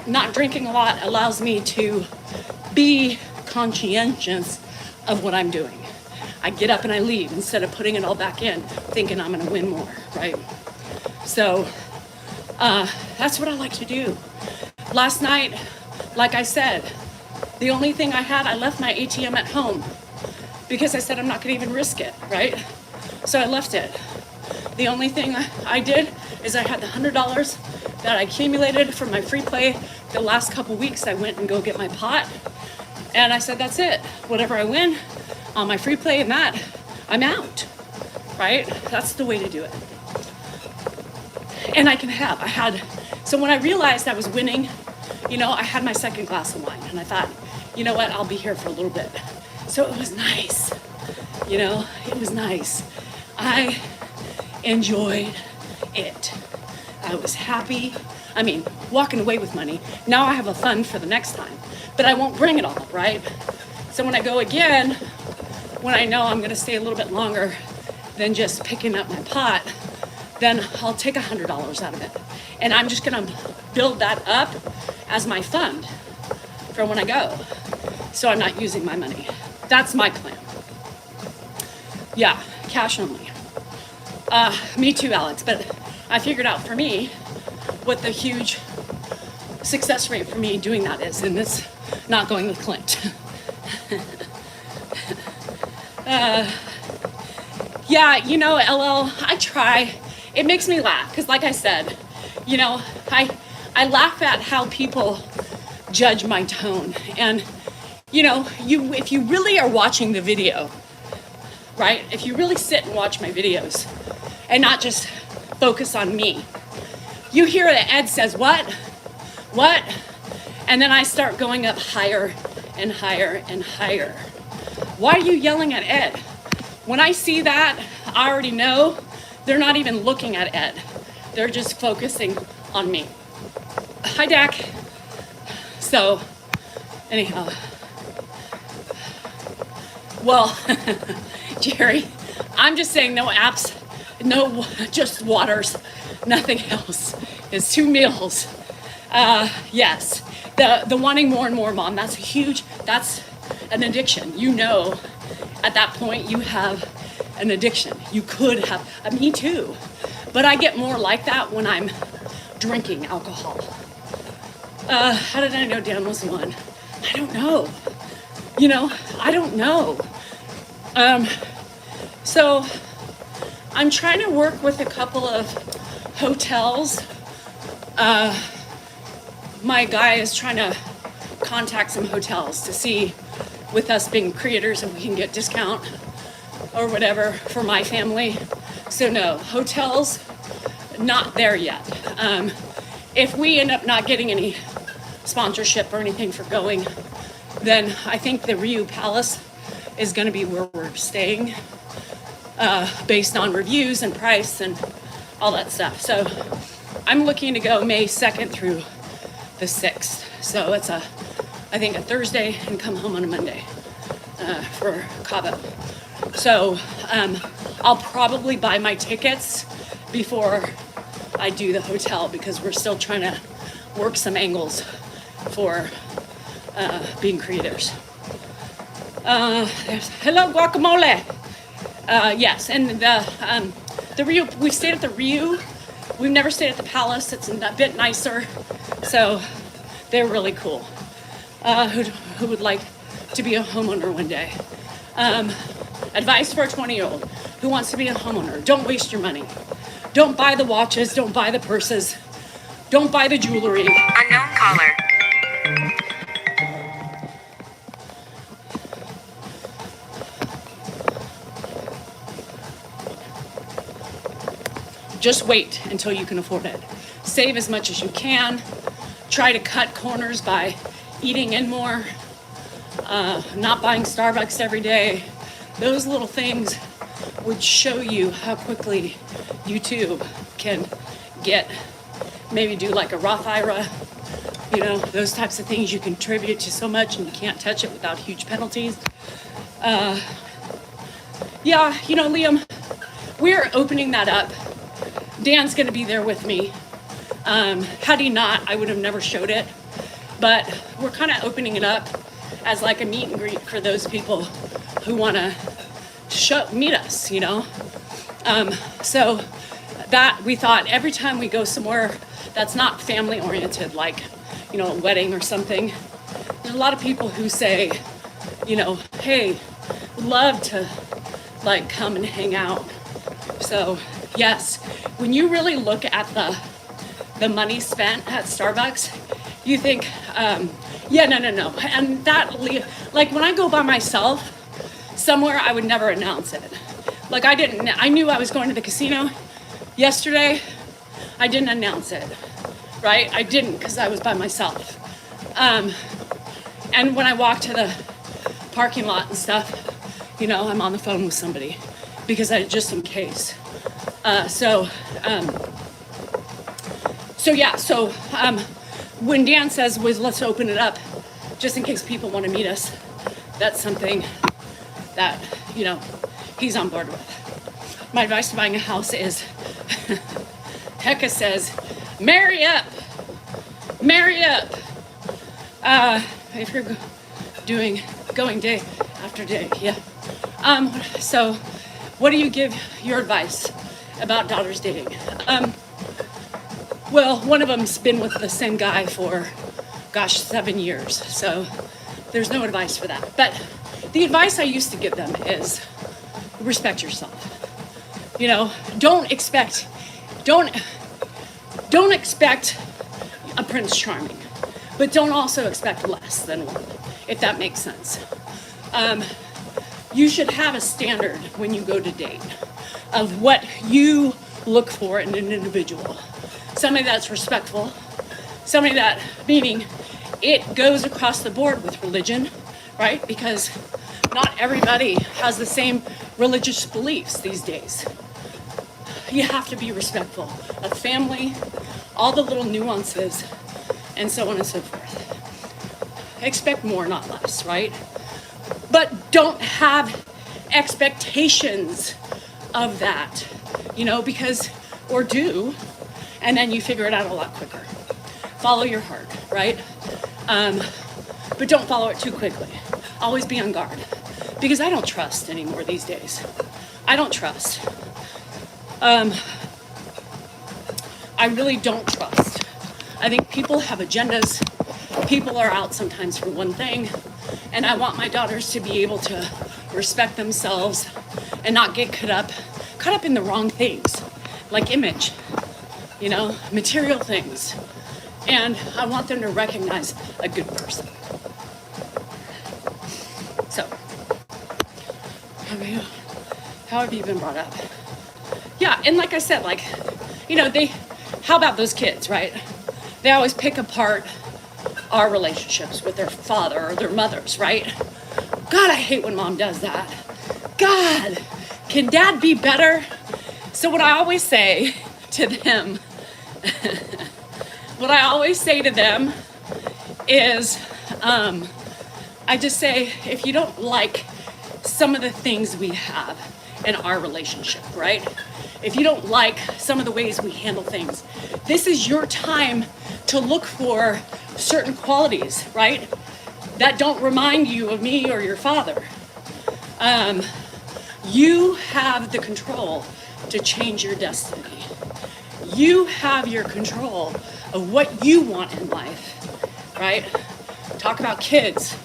not drinking a lot allows me to be conscientious of what I'm doing. I get up and I leave instead of putting it all back in, thinking I'm going to win more, right? So that's what I like to do. Last night, like I said, the only thing I had, I left my ATM at home because I said I'm not going to even risk it, right? So I left it. The only thing I did is I had the $100 that I accumulated from my free play the last couple weeks. I went and go get my pot, and I said, that's it. Whatever I win on my free play and that, I'm out, right? That's the way to do it. And so when I realized I was winning, you know, I had my second glass of wine, and I thought, you know what, I'll be here for a little bit. So it was nice, It was nice. I enjoyed it. I was happy. Walking away with money. Now I have a fund for the next time, but I won't bring it all, right? So when I go again, when I know I'm gonna stay a little bit longer than just picking up my pot, then I'll take $100 out of it. And I'm just gonna build that up as my fund for when I go. So I'm not using my money. That's my plan. Yeah, cash only. Me too, Alex, but I figured out for me what the huge success rate for me doing that is, and it's not going with Clint. LL, I try. It makes me laugh, because like I said, I laugh at how people judge my tone. And, if you really are watching the video, right? If you really sit and watch my videos and not just focus on me, you hear that Ed says, what? And then I start going up higher and higher and higher. Why are you yelling at Ed? When I see that, I already know they're not even looking at Ed. They're just focusing on me. Hi, Dak. So, anyhow. Well, Jerry, I'm just saying no apps, no, just waters, nothing else. It's 2 meals. Yes, the wanting more and more, Mom, that's an addiction. At that point you have an addiction. You could have, me too, but I get more like that when I'm drinking alcohol. How did I know Dan was one? I don't know. I don't know. So I'm trying to work with a couple of hotels. My guy is trying to contact some hotels to see, with us being creators, if we can get discount or whatever for my family. So no, hotels, not there yet. If we end up not getting any sponsorship or anything for going, then I think the Ryu Palace is going to be where we're staying, based on reviews and price and all that stuff. So I'm looking to go May 2nd through the 6th. So it's I think a Thursday, and come home on a Monday for Cabo. So I'll probably buy my tickets before I do the hotel, because we're still trying to work some angles for being creators. Hello, guacamole. Yes, and the Rio, we stayed at the Rio. We've never stayed at the Palace. It's a bit nicer, so they're really cool. Who would like to be a homeowner one day? Advice for a 20-year-old who wants to be a homeowner: don't waste your money. Don't buy the watches. Don't buy the purses. Don't buy the jewelry. Unknown caller. Just wait until you can afford it. Save as much as you can. Try to cut corners by eating in more, not buying Starbucks every day. Those little things would show you how quickly you too can maybe do like a Roth IRA, those types of things. You contribute to so much and you can't touch it without huge penalties. Liam, we're opening that up. Dan's gonna be there with me. Had he not, I would have never showed it. But we're kind of opening it up as like a meet and greet for those people who want to meet us, So that we thought every time we go somewhere that's not family oriented, like, a wedding or something, there's a lot of people who say, hey, would love to like come and hang out. So yes, when you really look at the money spent at Starbucks, you think, no. And that, like when I go by myself somewhere, I would never announce it. Like I knew I was going to the casino yesterday. I didn't announce it, right? I didn't, because I was by myself. And when I walked to the parking lot and stuff, you know, I'm on the phone with somebody because just in case. So when Dan says, let's open it up, just in case people want to meet us, that's something that, you know, he's on board with. My advice to buying a house is, Hecka says, marry up. If you're going day after day, yeah. So what do you give your advice about daughters dating? Well, one of them's been with the same guy for, 7 years. So there's no advice for that. But the advice I used to give them is respect yourself. You know, don't expect a Prince Charming, but don't also expect less than one, if that makes sense. You should have a standard when you go to date of what you look for in an individual. Somebody that's respectful, somebody that, meaning it goes across the board with religion, right? Because not everybody has the same religious beliefs these days. You have to be respectful of family, all the little nuances, and so on and so forth. Expect more, not less, right? But don't have expectations of that, you know, because, or do, and then you figure it out a lot quicker. Follow your heart, right? But don't follow it too quickly. Always be on guard, because I don't trust anymore these days. I don't trust. I really don't trust. I think people have agendas. People are out sometimes for one thing, and I want my daughters to be able to respect themselves and not get caught up in the wrong things, like image, you know, material things. And I want them to recognize a good person. So, how have you been brought up? Yeah, and like I said, like, you know, how about those kids, right? They always pick apart our relationships with their father or their mothers, right? God, I hate when mom does that. God, can dad be better? So what I always say to them, is, I just say, if you don't like some of the things we have in our relationship, right? If you don't like some of the ways we handle things, this is your time to look for certain qualities, right? That don't remind you of me or your father. You have the control to change your destiny. You have your control of what you want in life, right? Talk about kids,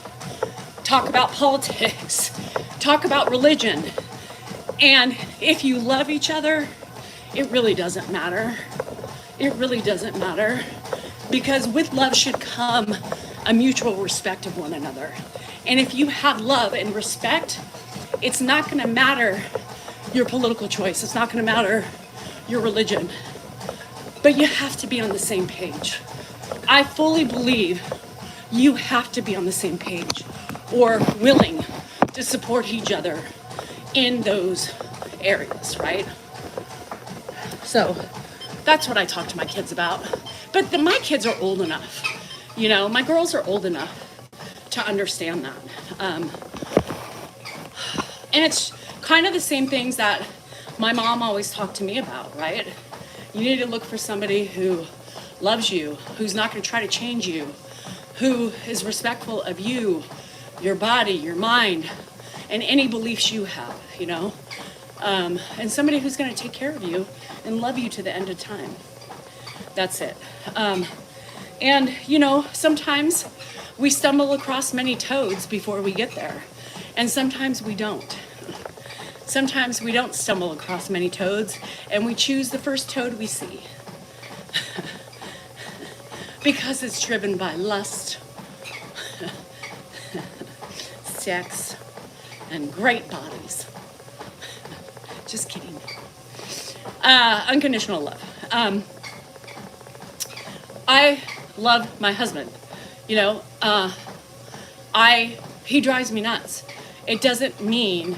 talk about politics, talk about religion. And if you love each other, it really doesn't matter. It really doesn't matter, because with love should come a mutual respect of one another. And if you have love and respect, it's not going to matter your political choice. It's not going to matter your religion. But you have to be on the same page. I fully believe you have to be on the same page or willing to support each other in those areas, right? So that's what I talk to my kids about. But my kids are old enough, you know, my girls are old enough to understand that. And it's kind of the same things that my mom always talked to me about, right? You need to look for somebody who loves you, who's not going to try to change you, who is respectful of you, your body, your mind, and any beliefs you have, you know? And somebody who's going to take care of you and love you to the end of time. That's it. And, you know, sometimes we stumble across many toads before we get there. And sometimes we don't. Sometimes we don't stumble across many toads, and we choose the first toad we see. Because it's driven by lust, sex, and great bodies. Just kidding. Unconditional love. I love my husband. You know, he drives me nuts. it doesn't mean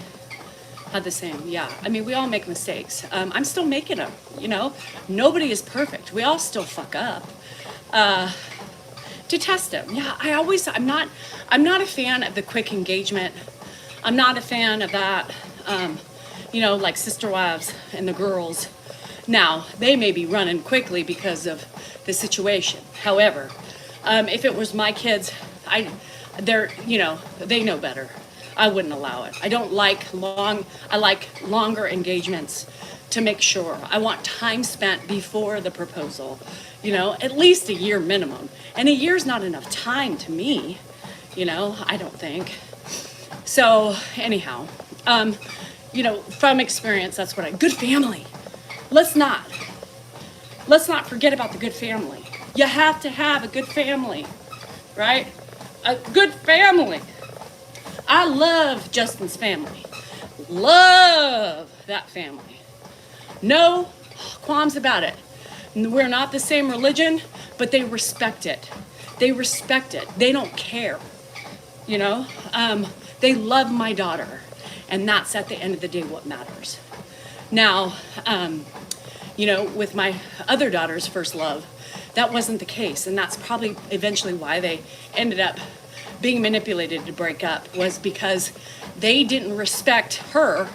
had the same. Yeah, I mean, we all make mistakes. I'm still making them, you know. Nobody is perfect. We all still fuck up. To test them. Yeah, I'm not a fan of the quick engagement. I'm not a fan of that, you know, like Sister Wives and the girls. Now, they may be running quickly because of the situation. However, if it was my kids, you know, they know better. I wouldn't allow it. I like longer engagements to make sure. I want time spent before the proposal, you know, at least a year minimum. And a year's not enough time to me, you know, I don't think. So anyhow, you know, from experience, that's what good family. Let's not forget about the good family. You have to have a good family, right? A good family. I love Justin's family. Love that family. No qualms about it. We're not the same religion, but they respect it. They respect it. They don't care, you know? They love my daughter, and that's at the end of the day what matters. Now, you know, with my other daughter's first love, that wasn't the case, and that's probably eventually why they ended up being manipulated to break up, was because they didn't respect her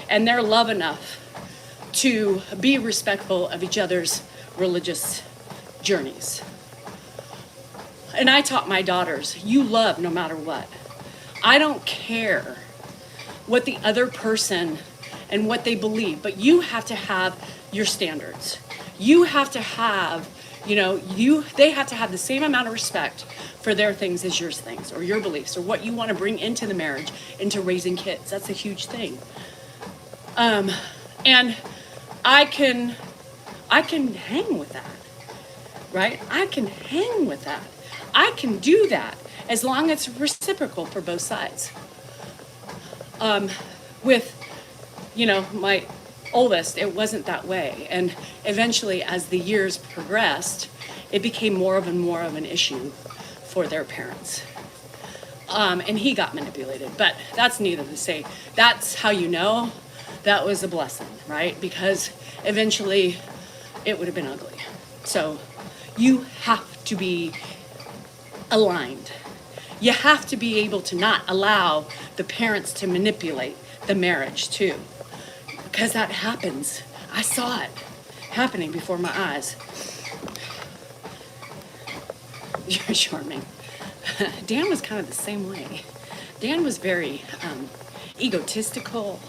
and their love enough to be respectful of each other's religious journeys. And I taught my daughters, you love no matter what. I don't care what the other person and what they believe, but you have to have your standards. You have to have, you know, they have to have the same amount of respect for their things as your things, or your beliefs, or what you want to bring into the marriage, into raising kids. That's a huge thing. And I can hang with that, right? I can hang with that. I can do that as long as it's reciprocal for both sides. With, you know, my oldest, it wasn't that way. And eventually, as the years progressed, it became more of an issue for their parents. And he got manipulated, but that's neither to say. That's how you know that was a blessing, right? Because eventually it would have been ugly. So you have to be aligned. You have to be able to not allow the parents to manipulate the marriage too, because that happens. I saw it happening before my eyes. You're charming. Dan was kind of the same way. Dan was very egotistical.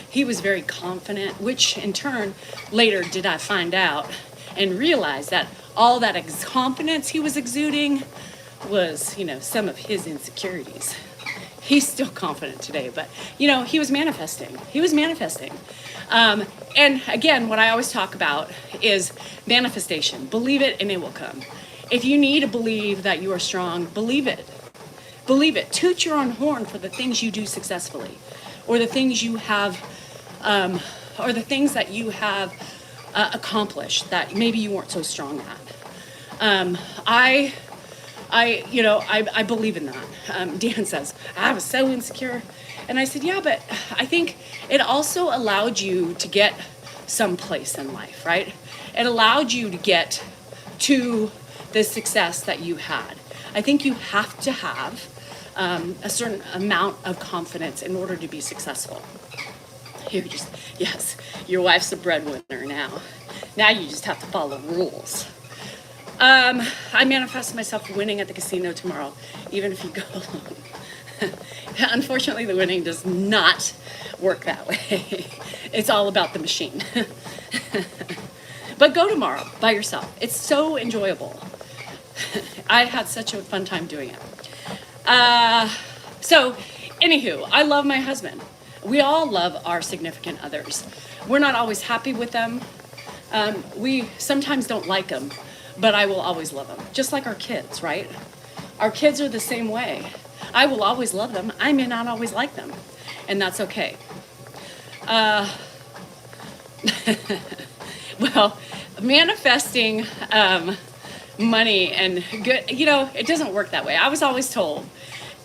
He was very confident, which in turn, later did I find out and realize that all that confidence he was exuding was, you know, some of his insecurities. He's still confident today, but, you know, he was manifesting. And again, what I always talk about is manifestation. Believe it and it will come. If you need to believe that you are strong, believe it. Believe it. Toot your own horn for the things you do successfully, or the things you have, accomplished that maybe you weren't so strong at. I believe in that. Dan says, I was so insecure. And I said, yeah, but I think it also allowed you to get someplace in life, right? It allowed you to get to the success that you had. I think you have to have a certain amount of confidence in order to be successful. Yes, your wife's a breadwinner now. Now you just have to follow rules. I manifest myself winning at the casino tomorrow, even if you go alone. Unfortunately, the winning does not work that way. It's all about the machine. But go tomorrow by yourself. It's so enjoyable. I had such a fun time doing it. So, anywho, I love my husband. We all love our significant others. We're not always happy with them. We sometimes don't like them, but I will always love them. Just like our kids, right? Our kids are the same way. I will always love them. I may not always like them, and that's okay. Well, manifesting money and good, you know, it doesn't work that way. I was always told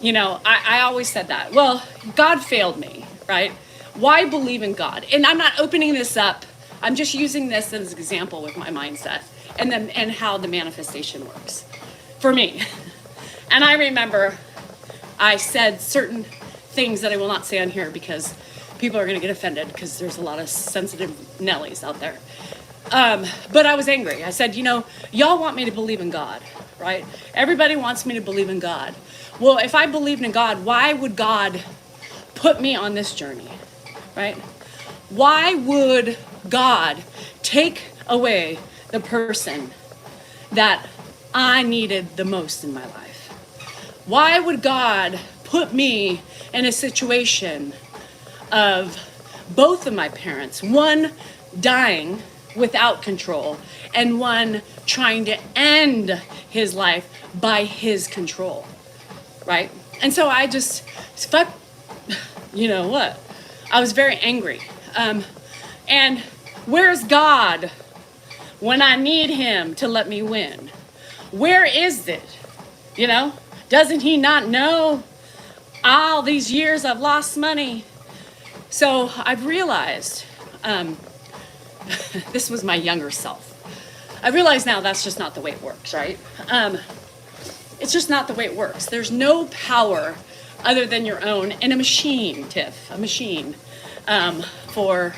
I always said that. Well, God failed me, right? Why believe in God? And I'm not opening this up. I'm just using this as an example with my mindset and how the manifestation works for me. And I remember I said certain things that I will not say on here because people are going to get offended because there's a lot of sensitive Nellies out there. But I was angry. I said, y'all want me to believe in God, right? Everybody wants me to believe in God. Well, if I believed in God, why would God put me on this journey, right? Why would God take away the person that I needed the most in my life? Why would God put me in a situation of both of my parents, one dying without control and one trying to end his life by his control, right? And so I just, I was very angry. And where's God when I need him to let me win? Where is it? Doesn't he not know all these years I've lost money? So I've realized, this was my younger self. I realize now that's just not the way it works, right? It's just not the way it works. There's no power other than your own in a machine, Tiff, a machine for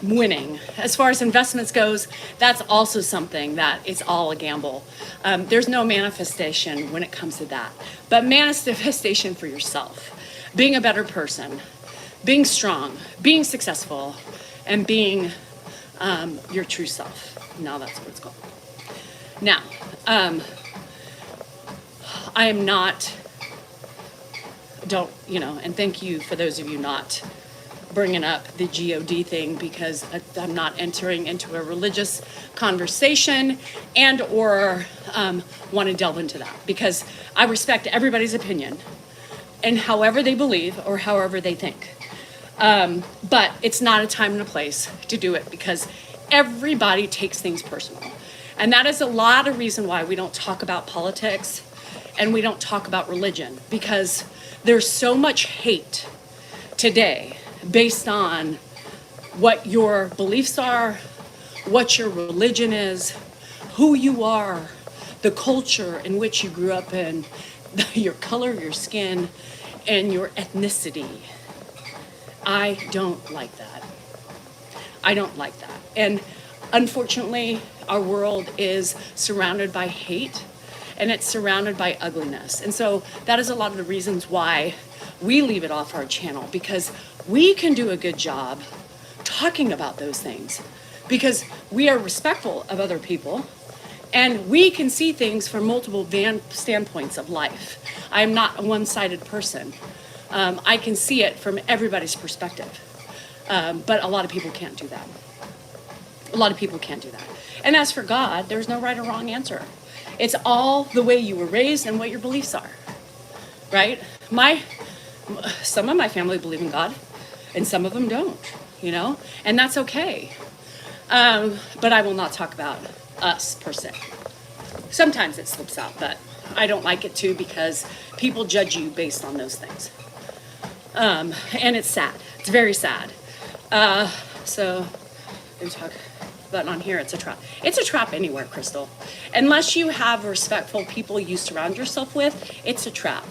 winning. As far as investments goes, that's also something that it's all a gamble. There's no manifestation when it comes to that. But manifestation for yourself, being a better person, being strong, being successful, and being your true self. Now that's what it's called. Now, I am not, and thank you for those of you not bringing up the God thing, because I'm not entering into a religious conversation and or want to delve into that, because I respect everybody's opinion and however they believe or however they think. But it's not a time and a place to do it, because everybody takes things personal. And that is a lot of reason why we don't talk about politics and we don't talk about religion, because there's so much hate today based on what your beliefs are, what your religion is, who you are, the culture in which you grew up in, your color, your skin, and your ethnicity. I don't like that. I don't like that. And unfortunately, our world is surrounded by hate, and it's surrounded by ugliness. And so that is a lot of the reasons why we leave it off our channel, because we can do a good job talking about those things, because we are respectful of other people and we can see things from multiple standpoints of life. I am not a one-sided person. I can see it from everybody's perspective. But a lot of people can't do that. A lot of people can't do that. And as for God, there's no right or wrong answer. It's all the way you were raised and what your beliefs are, right? Some of my family believe in God, and some of them don't, and that's okay. But I will not talk about us per se. Sometimes it slips out, but I don't like it too, because people judge you based on those things. And it's sad. It's very sad. So we talk about on here, it's a trap. It's a trap anywhere, Crystal. Unless you have respectful people you surround yourself with, it's a trap.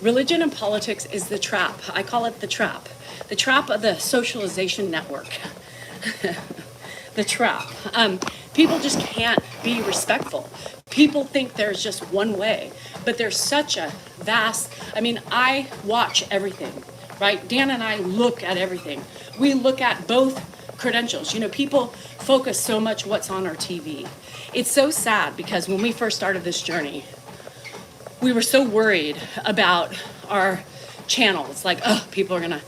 Religion and politics is the trap. I call it the trap. The trap of the socialization network. The trap. People just can't be respectful. People think there's just one way, but there's such a vast, I watch everything, right? Dan and I look at everything. We look at both credentials. People focus so much what's on our TV. It's so sad, because when we first started this journey, we were so worried about our channels, like, people are gonna,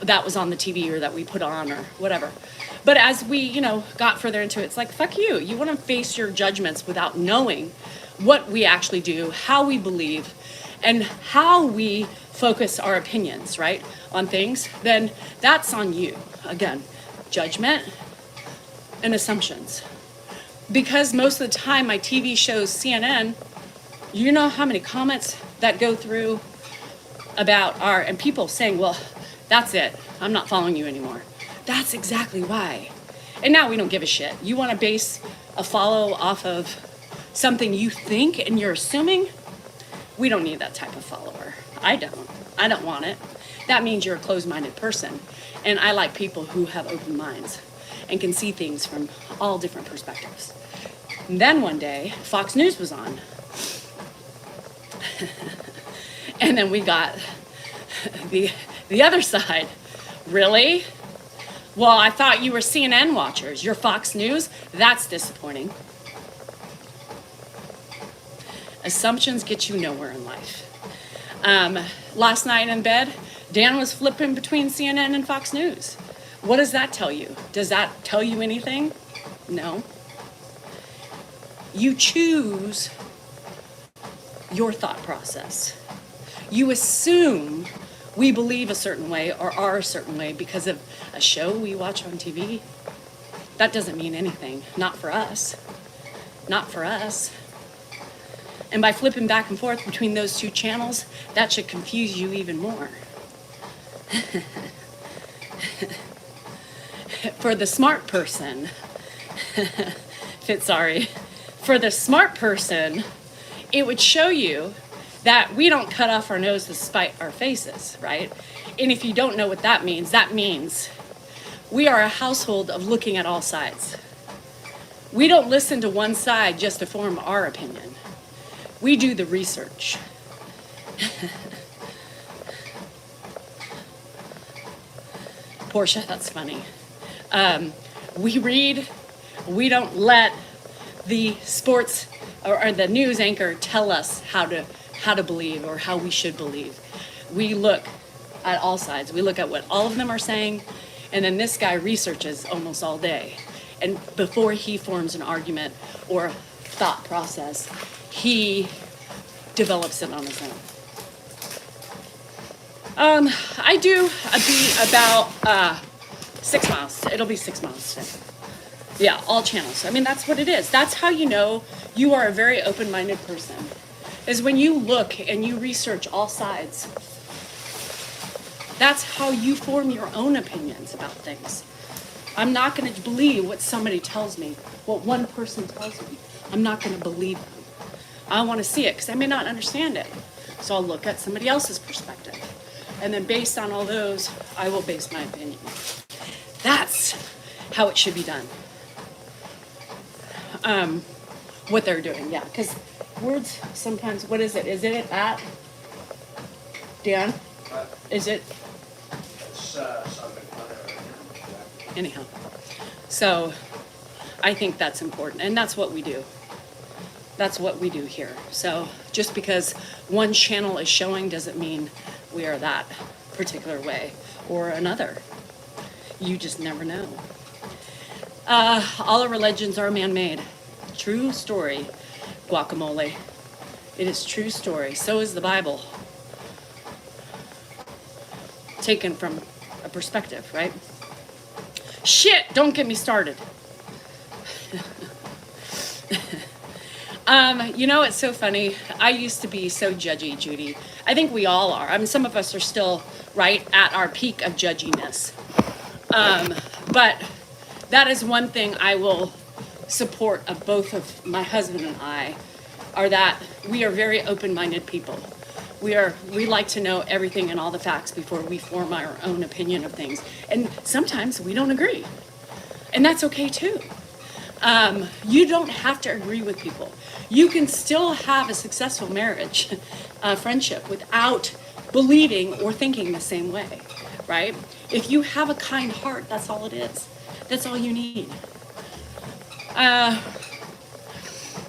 that was on the TV or that we put on or whatever. But as we, got further into it, it's like, fuck you. You want to face your judgments without knowing what we actually do, how we believe, and how we focus our opinions, right, on things, then that's on you. Again, judgment and assumptions. Because most of the time my TV shows CNN, you know how many comments that go through about and people saying, well, that's it, I'm not following you anymore. That's exactly why. And now we don't give a shit. You want to base a follow off of something you think and you're assuming? We don't need that type of follower. I don't want it. That means you're a closed-minded person. And I like people who have open minds and can see things from all different perspectives. And then one day, Fox News was on. And then we got the other side. Really? Well, I thought you were CNN watchers. You're Fox News? That's disappointing. Assumptions get you nowhere in life. Last night in bed, Dan was flipping between CNN and Fox News. What does that tell you? Does that tell you anything? No. You choose your thought process. You assume we believe a certain way or are a certain way because of a show we watch on TV. That doesn't mean anything. Not for us. Not for us. And by flipping back and forth between those two channels, that should confuse you even more. For the smart person, for the smart person, it would show you that we don't cut off our nose to spite our faces, right? And if you don't know what that means we are a household of looking at all sides. We don't listen to one side just to form our opinion. We do the research. Portia, that's funny. We read, we don't let the sports or the news anchor tell us how to believe or how we should believe. We look at all sides. We look at what all of them are saying, and then this guy researches almost all day. And before he forms an argument or a thought process, he develops it on his own. I do about 6 miles. It'll be 6 miles today. Yeah, all channels. I mean, that's what it is. That's how you know you are a very open-minded person, is when you look and you research all sides. That's how you form your own opinions about things. I'm not going to believe what somebody tells me, what one person tells me. I'm not going to believe them. I want to see it because I may not understand it. So I'll look at somebody else's perspective. And then based on all those, I will base my opinion. That's how it should be done. What they're doing, yeah. Because words sometimes, what is it? Is it at? Dan? Is it? It's something. Anyhow. So I think that's important. And that's what we do. That's what we do here. So just because one channel is showing doesn't mean we are that particular way or another. You just never know. All our religions are man-made. True story, guacamole. It is true story. So is the Bible. Taken from a perspective, right? Shit, don't get me started. You know, it's so funny. I used to be so judgy, Judy. I think we all are. I mean, some of us are still right at our peak of judginess. But that is one thing I will support of both of my husband and I, are that we are very open-minded people. We like to know everything and all the facts before we form our own opinion of things. And sometimes we don't agree. And that's okay too. You don't have to agree with people. You can still have a successful marriage, friendship, without believing or thinking the same way, right? If you have a kind heart, that's all it is. That's all you need.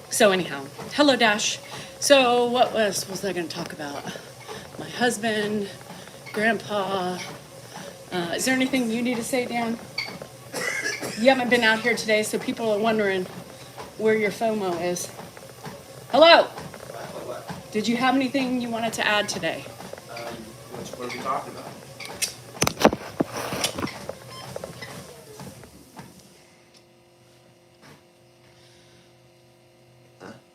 So anyhow, hello Dash. So what else was I going to talk about? My husband, Grandpa. Is there anything you need to say, Dan? You haven't been out here today, so people are wondering where your FOMO is. Hello. What? Did you have anything you wanted to add today? What are we talking about?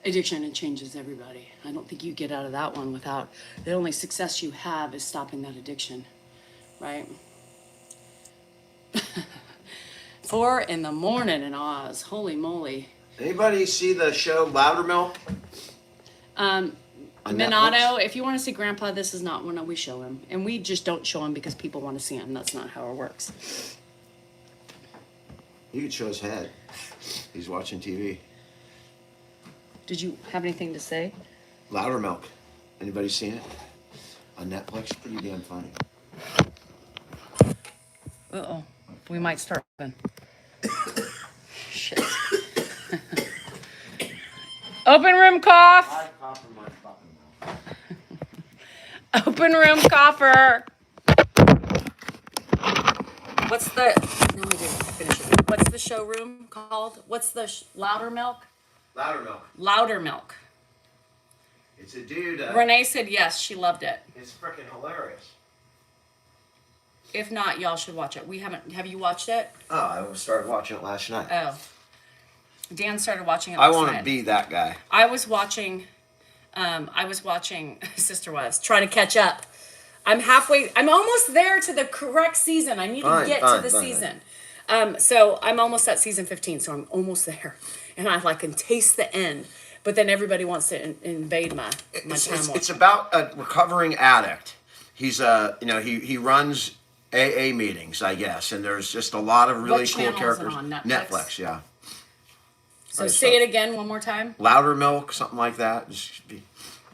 Addiction, it changes everybody. I don't think you get out of that one without, the only success you have is stopping that addiction, right? 4 in the morning in Oz, holy moly. Anybody see the show Loudermilk? On Minato, Netflix? if you want to see Grandpa, this is not when we show him. And we just don't show him because people want to see him. That's not how it works. You could show his head. He's watching TV. Did you have anything to say? Loudermilk. Anybody seen it? On Netflix? Pretty damn funny. Uh-oh. We might start then. Shit. Open room cough. Open room cougher. What's the, no, we didn't finish it. What's the showroom called? What's the Louder Milk? Loudermilk. Louder Milk. It's a dude. Renee said yes, she loved it. It's freaking hilarious. If not, y'all should watch it. Have you watched it? Oh, I started watching it last night. Oh. Dan started watching it I last want night. to be that guy. I was watching, Sister was, trying to catch up. I'm almost there to the correct season. I need to get to the season. So I'm almost at season 15, so I'm almost there. And I can taste the end. But then everybody wants to invade my time. It's about a recovering addict. He's he runs AA meetings, I guess, and there's just a lot of really cool channel is it characters. on? Netflix, yeah. So say it again one more time. Loudermilk, something like that. Just be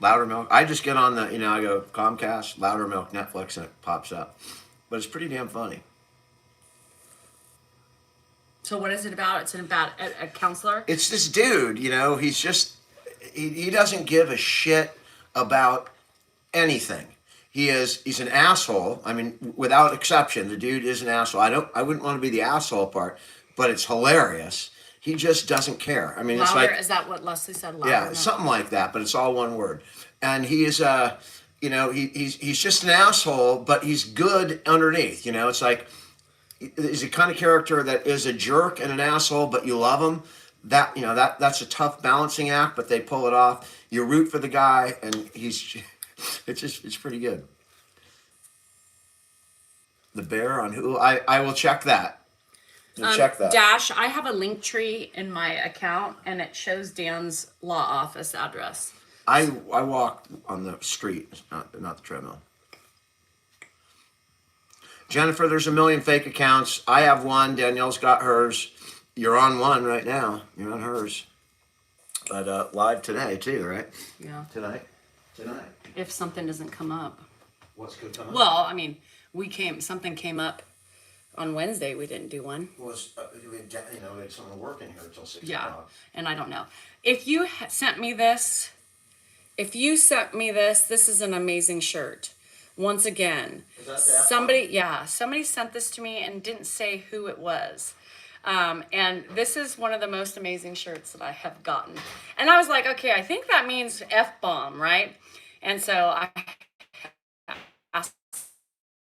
Loudermilk. I just get on the, I go Comcast, Loudermilk, Netflix, and it pops up. But it's pretty damn funny. So what is it about? It's about a counselor? It's this dude, he's just, he doesn't give a shit about anything. He's an asshole. I mean, without exception, the dude is an asshole. I wouldn't want to be the asshole part, but it's hilarious. He just doesn't care. I mean, Louder, it's like, is that what Leslie said? Louder, yeah, no. something like that, but it's all one word. And he is, he's just an asshole, but he's good underneath. It's like, he's a kind of character that is a jerk and an asshole, but you love him. That's a tough balancing act, but they pull it off. You root for the guy, and it's pretty good. The Bear on Hulu. I will check that. Check that. Dash, I have a link tree in my account, and it shows Dan's law office address. I walk on the street, not the treadmill. Jennifer, there's a million fake accounts. I have one. Danielle's got hers. You're on one right now. You're on hers. But live today too, right? Yeah. Tonight. If something doesn't come up. What's good coming? Well, I mean, something came up on Wednesday. We didn't do one. We had someone working here until 6 Yeah, o'clock. and I don't know. If you sent me this, this is an amazing shirt. Once again, Is that the somebody sent this to me and didn't say who it was. And this is one of the most amazing shirts that I have gotten. And I was like, okay, I think that means F-bomb, right? And so I asked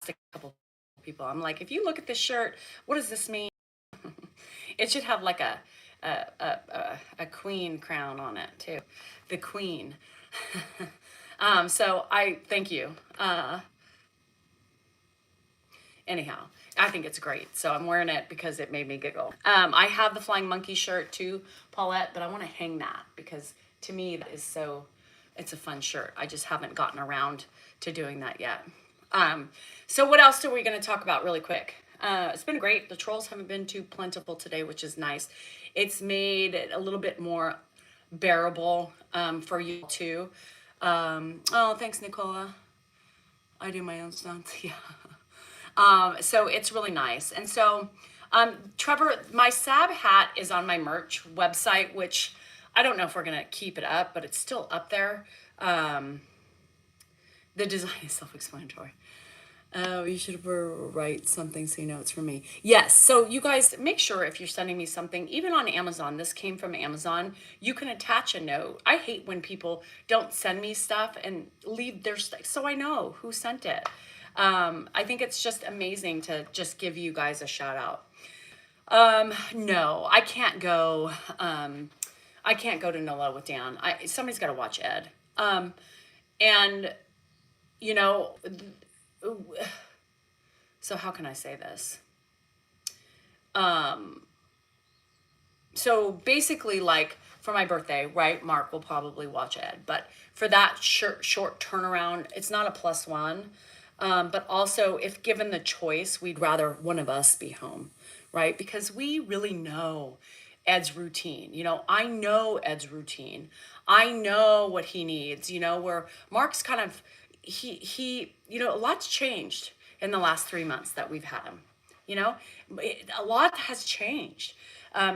a couple people, I'm like, if you look at this shirt, what does this mean? It should have like a queen crown on it too. The queen. So I thank you. Anyhow, I think it's great. So I'm wearing it because it made me giggle. I have the Flying Monkey shirt too, Paulette, but I want to hang that because to me that is it's a fun shirt. I just haven't gotten around to doing that yet. So what else are we going to talk about really quick? It's been great. The trolls haven't been too plentiful today, which is nice. It's made it a little bit more bearable for you too. Oh, thanks, Nicola. I do my own stunts. Yeah. So it's really nice. And so, Trevor, my Sab hat is on my merch website, which I don't know if we're going to keep it up, but it's still up there. The design is self-explanatory. Oh, you should write something so you know it's from me. Yes. So you guys make sure if you're sending me something, even on Amazon, this came from Amazon, you can attach a note. I hate when people don't send me stuff and leave their stuff so I know who sent it. I think it's just amazing to just give you guys a shout out. No, I can't go. I can't go to NOLA with Dan. Somebody's got to watch Ed. And, you know, so how can I say this? So basically, like, for my birthday, right, Mark will probably watch Ed. But for that short turnaround, it's not a +1. But also, if given the choice, we'd rather one of us be home, right? Because we really know Ed's routine. You know, I know Ed's routine. I know what he needs, you know, where Mark's kind of, you know, a lot's changed in the last 3 months that we've had him. You know, a lot has changed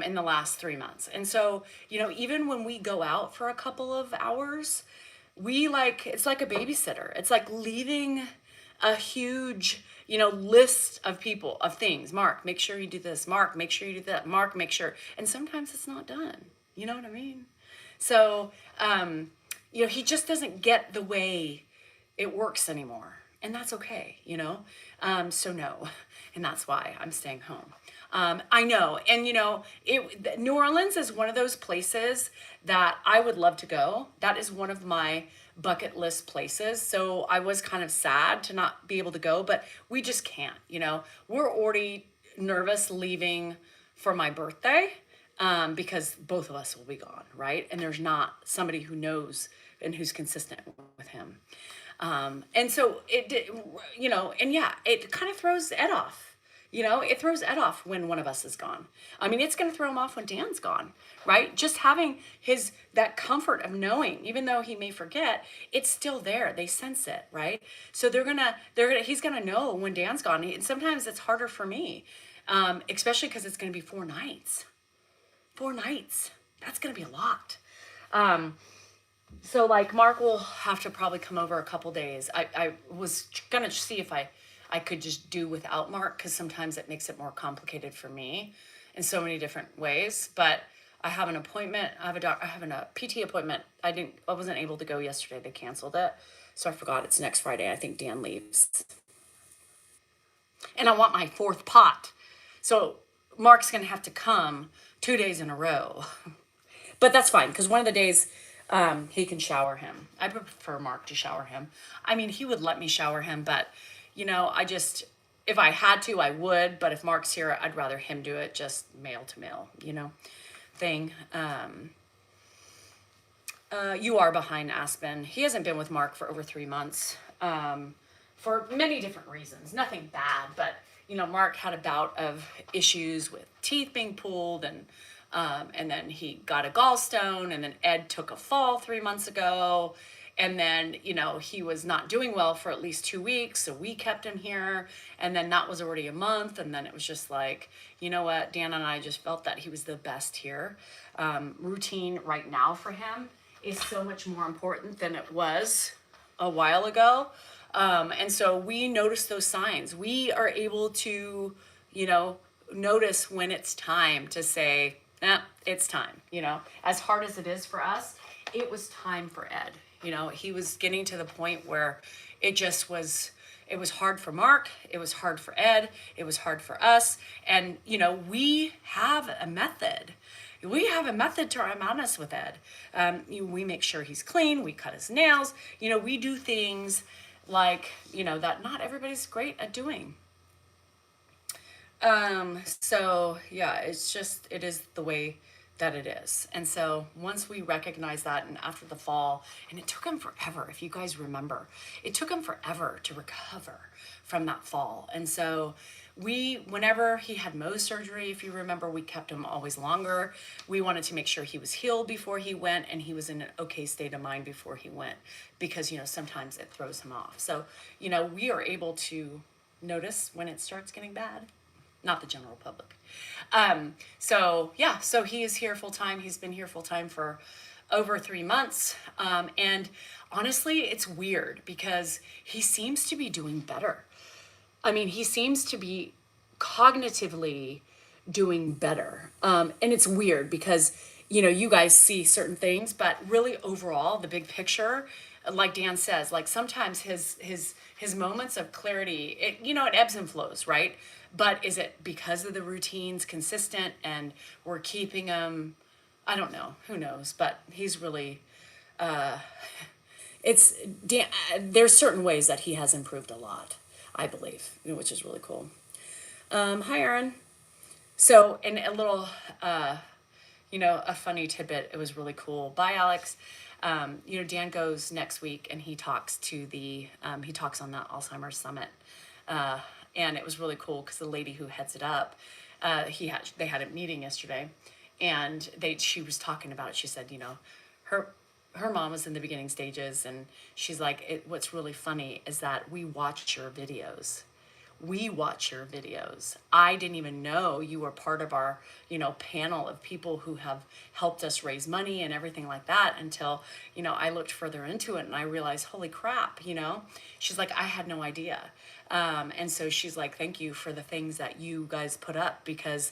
in the last 3 months. And so, you know, even when we go out for a couple of hours, it's like a babysitter. It's like leaving a huge, you know, list of people, of things. Mark, make sure you do this. Mark, make sure you do that. Mark, make sure. And sometimes it's not done. You know what I mean? So, you know, he just doesn't get the way it works anymore. And that's okay, you know? So no, and that's why I'm staying home. I know, and you know, New Orleans is one of those places that I would love to go. That is one of my bucket list places. So I was kind of sad to not be able to go, but we just can't, you know? We're already nervous leaving for my birthday, because both of us will be gone, right? And there's not somebody who knows and who's consistent with him. And so you know, and yeah, it kind of throws Ed off. You know, it throws Ed off when one of us is gone. I mean, it's going to throw him off when Dan's gone, right? Just having that comfort of knowing, even though he may forget, it's still there. They sense it, right? So he's going to know when Dan's gone. And sometimes it's harder for me, especially because it's going to be 4 nights. 4 nights. That's going to be a lot. So like Mark will have to probably come over a couple days. I was going to see if I could just do without Mark, because sometimes it makes it more complicated for me in so many different ways. But I have an appointment. I have a PT appointment. I wasn't able to go yesterday. They canceled it. So I forgot it's next Friday. I think Dan leaves. And I want my 4th pot. So Mark's going to have to come 2 days in a row. But that's fine, because one of the days he can shower him. I prefer Mark to shower him. I mean, he would let me shower him, but you know, if I had to, I would, but if Mark's here, I'd rather him do it, just male to male, you know, thing. You are behind Aspen. He hasn't been with Mark for over 3 months, for many different reasons. Nothing bad, but, you know, Mark had a bout of issues with teeth being pulled, and then he got a gallstone, and then Ed took a fall 3 months ago. And then, you know, he was not doing well for at least 2 weeks. So we kept him here. And then that was already a month. And then it was just like, you know what, Dan and I just felt that he was the best here. Routine right now for him is so much more important than it was a while ago. And so we notice those signs. We are able to, you know, notice when it's time to say, it's time. You know, as hard as it is for us, it was time for Ed. You know, he was getting to the point where it was hard for Mark, it was hard for Ed, it was hard for us. And, you know, we have a method. We have a method to our madness with Ed. We make sure he's clean, we cut his nails, you know, we do things like, you know, that not everybody's great at doing. So yeah, it is the way that it is. And so once we recognize that, and after the fall, and it took him forever, if you guys remember, it took him forever to recover from that fall. And so whenever he had Mohs surgery, if you remember, we kept him always longer. We wanted to make sure he was healed before he went, and he was in an okay state of mind before he went, because, you know, sometimes it throws him off. So, you know, we are able to notice when it starts getting bad. Not the general public. So he is here full time. He's been here full time for over 3 months. And honestly, it's weird because he seems to be doing better. I mean, he seems to be cognitively doing better. And it's weird because, you know, you guys see certain things, but really overall, the big picture, like Dan says, like sometimes his moments of clarity, it ebbs and flows, right? But is it because of the routines consistent and we're keeping him, I don't know, who knows, but he's really, there's certain ways that he has improved a lot, I believe, which is really cool. Hi, Aaron. So, and a little, a funny tidbit, it was really cool. Bye, Alex. Dan goes next week and he talks on the Alzheimer's Summit. And it was really cool because the lady who heads it up, they had a meeting yesterday, and she was talking about it. She said, her mom was in the beginning stages, and she's like, what's really funny is that we watch your videos. I didn't even know you were part of our, panel of people who have helped us raise money and everything like that until, I looked further into it and I realized, holy crap, she's like, I had no idea. And so she's like, thank you for the things that you guys put up because,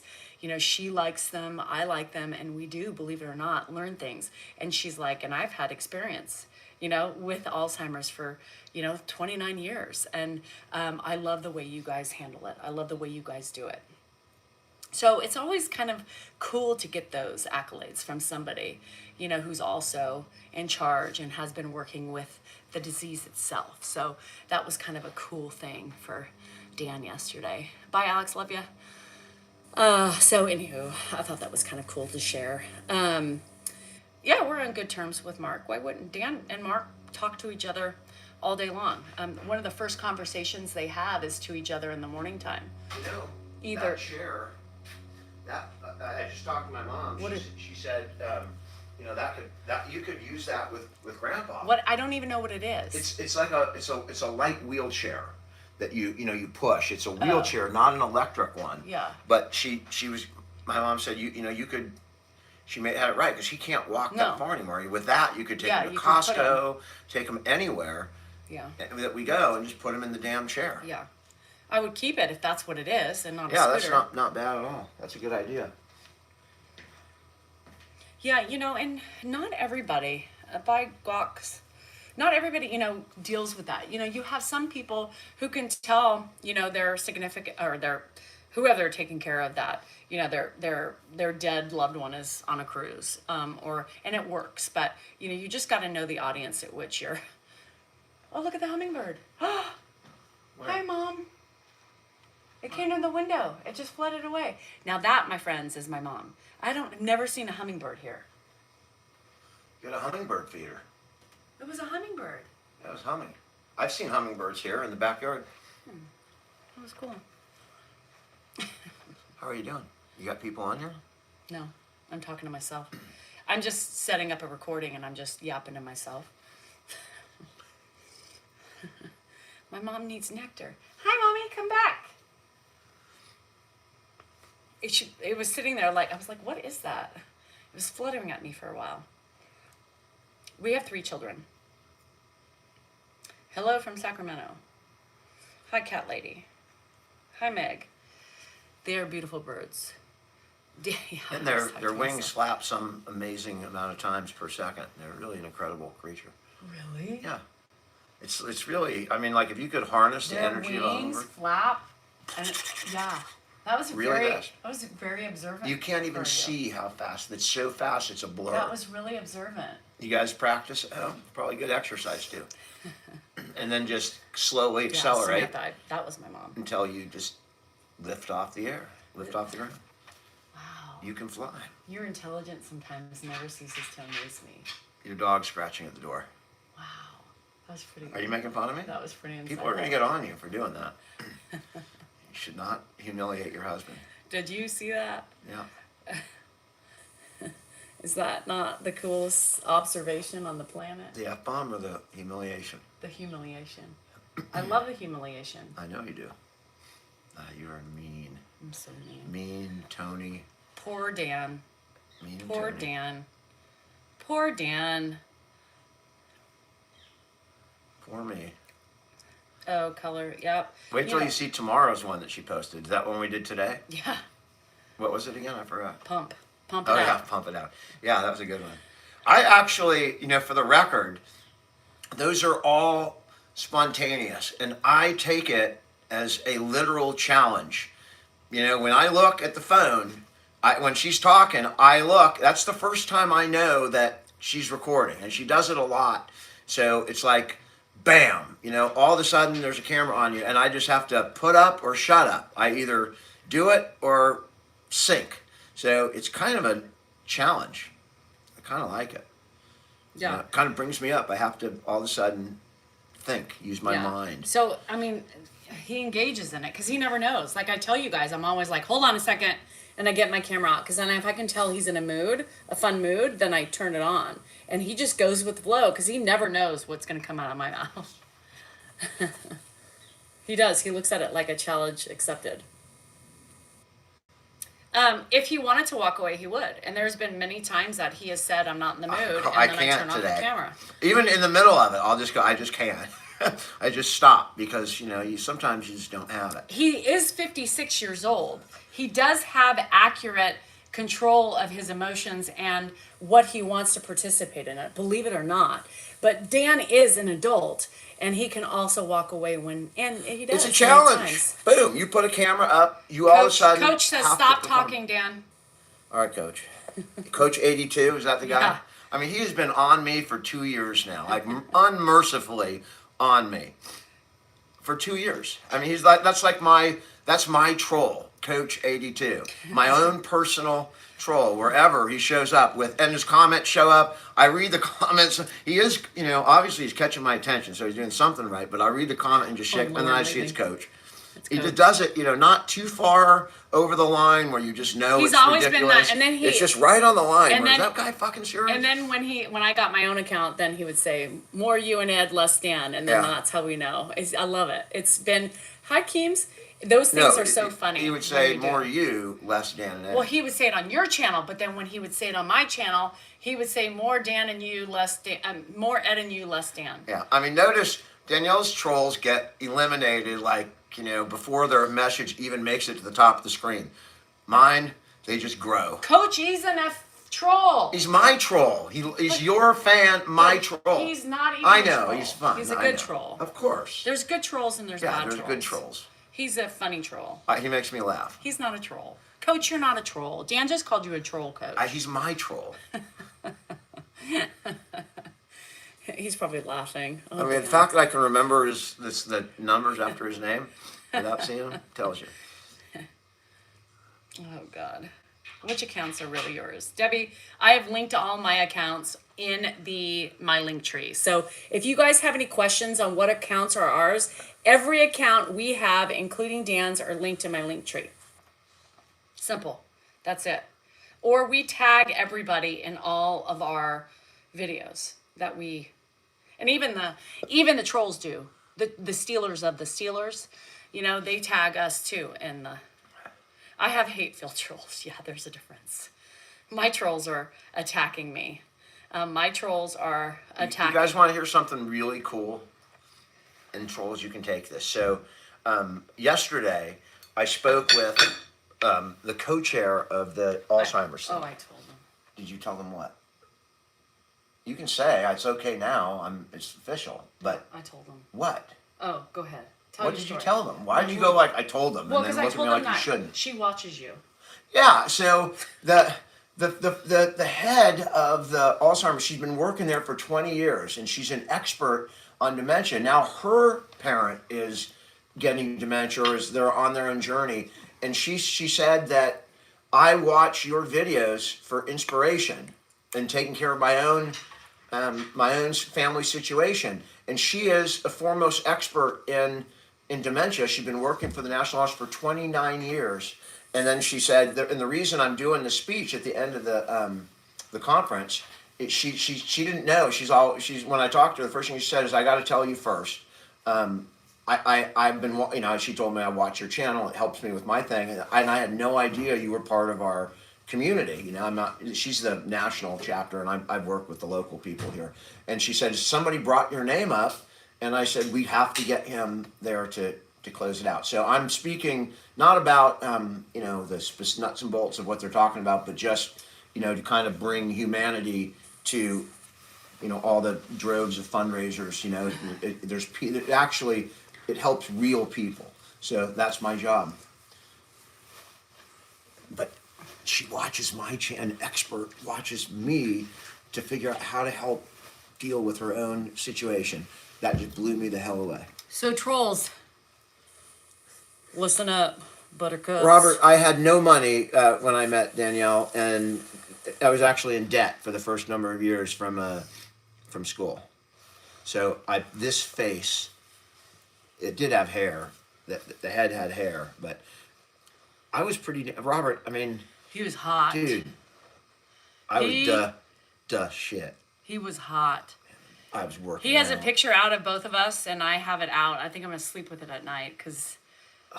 she likes them, I like them, and we do, believe it or not, learn things. And she's like, and I've had experience, with Alzheimer's for, 29 years. And I love the way you guys handle it. I love the way you guys do it. So it's always kind of cool to get those accolades from somebody, who's also in charge and has been working with the disease itself. So that was kind of a cool thing for Dan yesterday. Bye, Alex. Love you. So anywho, I thought that was kind of cool to share. Yeah, we're on good terms with Mark. Why wouldn't Dan and Mark talk to each other all day long? One of the first conversations they have is to each other in the morning time. That chair, I just talked to my mom. She said, that you could use that with Grandpa. What? I don't even know what it is. It's like it's a light wheelchair that you push. It's a wheelchair, not an electric one. Yeah. But my mom said you could. She had it right because he can't walk that far anymore. With that, you could take him to Costco, take him anywhere. Yeah. That we go and just put him in the damn chair. Yeah. I would keep it if that's what it is and not a scooter. Yeah, that's not bad at all. That's a good idea. Yeah, and not everybody, by Gawks, not everybody, deals with that. You have some people who can tell, their significant or whoever they're taking care of that, their dead loved one is on a cruise, and it works. But, you just got to know the audience at which you're. Oh, look at the hummingbird. Hi, Mom. It came in the window. It just flooded away. Now that, my friends, is my mom. I've never seen a hummingbird here. You got a hummingbird feeder. It was a hummingbird. That was humming. I've seen hummingbirds here in the backyard. That was cool. How are you doing? You got people on here? No, I'm talking to myself. I'm just setting up a recording and I'm just yapping to myself. My mom needs nectar. Hi, Mommy, come back. It was sitting there I was like, what is that? It was fluttering at me for a while. We have 3 children. Hello from Sacramento. Hi, Cat Lady. Hi, Meg. They are beautiful birds. Yeah, and their wings flap some amazing amount of times per second. They're really an incredible creature. Really? Yeah. It's really, if you could harness the energy of a hummingbird. Their wings flap, and yeah. That was really fast. I was very observant. You can't even see how fast. It's so fast, it's a blur. That was really observant. You guys practice at home? Probably good exercise too. And then just slowly accelerate. That was my mom. Until you just lift off the air, lift off the ground. Wow. You can fly. Your intelligence sometimes never ceases to amaze me. Your dog's scratching at the door. Wow. That was pretty good. Are you making fun of me? That was pretty insightful. People are going to get on you for doing that. You should not humiliate your husband. Did you see that? Yeah. Is that not the coolest observation on the planet? The F-bomb or the humiliation? The humiliation. I love the humiliation. I know you do. You are mean. I'm so mean. Mean, Tony. Poor Dan. Mean Poor Tony. Dan. Poor Dan. Poor me. Oh, color. Yep. Wait till you see tomorrow's one that she posted. Is that one we did today? Yeah. What was it again? I forgot. Pump it Oh, out. yeah, pump it out. Yeah, that was a good one. I actually, for the record, those are all spontaneous, and I take it as a literal challenge. When I look at the phone, when she's talking, I look. That's the first time I know that she's recording, and she does it a lot. So it's like, bam, all of a sudden there's a camera on you, and I just have to put up or shut up. I either do it or sink. So it's kind of a challenge. I kind of like it. Yeah. It kind of brings me up. I have to all of a sudden think, use my Yeah. mind. So, I mean, he engages in it because he never knows. Like I tell you guys, I'm always like, hold on a second. And I get my camera out because then if I can tell he's in a mood, a fun mood, then I turn it on. And he just goes with the flow because he never knows what's going to come out of my mouth. He does. He looks at it like a challenge accepted. If he wanted to walk away, he would. And there's been many times that he has said, I'm not in the mood. And I then can't I turn off the today. camera. Even in the middle of it, I'll just go, I just can't. I just stop because, you sometimes you just don't have it. He is 56 years old. He does have accurate control of his emotions and what he wants to participate in it, believe it or not. But Dan is an adult, and he can also walk away and he does. It's a challenge. Sometimes. Boom, you put a camera up, you all of a sudden. Coach says, have to stop perform. talking, Dan. All right, Coach. Coach 82, is that the guy? Yeah. I mean, he has been on me for 2 years now, like unmercifully on me for 2 years. I mean, that's my troll, Coach 82, my own personal troll. Wherever he shows up and his comments show up, I read the comments. He is, obviously he's catching my attention, so he's doing something right. But I read the comment and just shake, and then I see it's Coach. He does it, not too far over the line where you just know He's it's always ridiculous. been that, and then it's just right on the line. and Is then- that guy fucking serious? And then when I got my own account, then he would say, more you and Ed, less Dan. And then Yeah. that's how we know. I love it. It's been, hi, Keems. Those things are so funny. He would when say we do more it. you, less Dan and Ed. Well, he would say it on your channel, but then when he would say it on my channel, he would say more Dan and you, less Dan, more Ed and you, less Dan. Yeah, I mean, notice Danielle's trolls get eliminated before their message even makes it to the top of the screen. Mine, they just grow. Coach, he's an troll. He's my troll. He's your fan, my troll. He's not even I a know, troll. he's fun. He's a I good know. troll. Of course. There's good trolls and there's bad there's trolls. good trolls. He's a funny troll. He makes me laugh. He's not a troll. Coach, you're not a troll. Dan just called you a troll, Coach. He's my troll. He's probably laughing. I mean, the fact that I can remember the numbers after his name without seeing him tells you. Oh, God. Which accounts are really yours? Debbie, I have linked all my accounts in my link tree. So if you guys have any questions on what accounts are ours, every account we have, including Dan's, are linked in my link tree. Simple. That's it. Or we tag everybody in all of our videos that we, and even the trolls do. The stealers of the stealers, they tag us too in the. I have hate-filled trolls. Yeah, there's a difference. My trolls are attacking me. My trolls are attacking. You guys want to hear something really cool? And trolls, you can take this. So, yesterday, I spoke with the co-chair of the Alzheimer's Center. I told them. Did you tell them what? You can say it's okay now. It's official. But I told them. what? Oh, go ahead. What did you tell them? Why did you go like I told them Well, and because then I look at told me them like you that shouldn't? she watches you. Yeah. So the head of the Alzheimer's, she's been working there for 20 years, and she's an expert on dementia. Now her parent is getting dementia, or they're on their own journey, and she said that I watch your videos for inspiration and taking care of my own family situation. And she is a foremost expert in dementia. She's been working for the National Office for 29 years. And then she said, and the reason I'm doing the speech at the end of the conference, she didn't know. When I talked to her, the first thing she said is, I got to tell you first. I've been, she told me I watch your channel. It helps me with my thing. And I had no idea you were part of our community. She's the national chapter, and I've worked with the local people here. And she said, somebody brought your name up, and I said, we have to get him there to close it out. So I'm speaking not about, the nuts and bolts of what they're talking about, but just, to kind of bring humanity to, all the droves of fundraisers. It helps real people. So that's my job. But she watches an expert watches me to figure out how to help deal with her own situation. That just blew me the hell away. So trolls, listen up, buttercups. Robert, I had no money when I met Danielle, and I was actually in debt for the first number of years from school. So this face, it did have hair. The head had hair, but I was pretty. Robert, I mean, he was hot, dude. I was shit. He was hot. I was working. He has out. a picture out of both of us, and I have it out. I think I'm gonna sleep with it at night because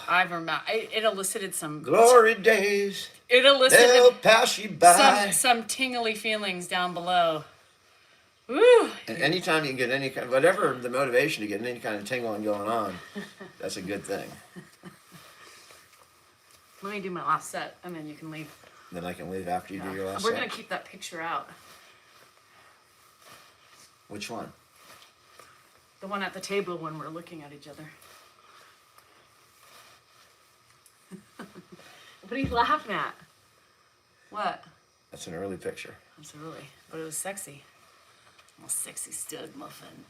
I remember it elicited some glory days. It elicited they'll pass you by. Some tingly feelings down below. Woo! And anytime you can get any kind, whatever the motivation to get any kind of tingling going on, that's a good thing. Let me do my last set, and then you can leave. Then I can leave after you do your last We're set. gonna keep that picture out. Which one? The one at the table when we're looking at each other. What are you laughing at? What? That's an early picture. That's early, but it was sexy. A sexy stud muffin.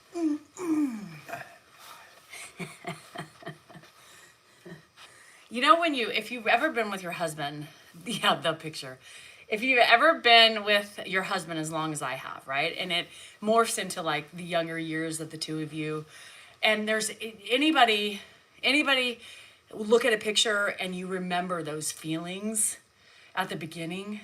You know if you've ever been with your husband, yeah, the picture. If you've ever been with your husband as long as I have, right? And it morphs into like the younger years of the two of you. And there's anybody look at a picture and you remember those feelings at the beginning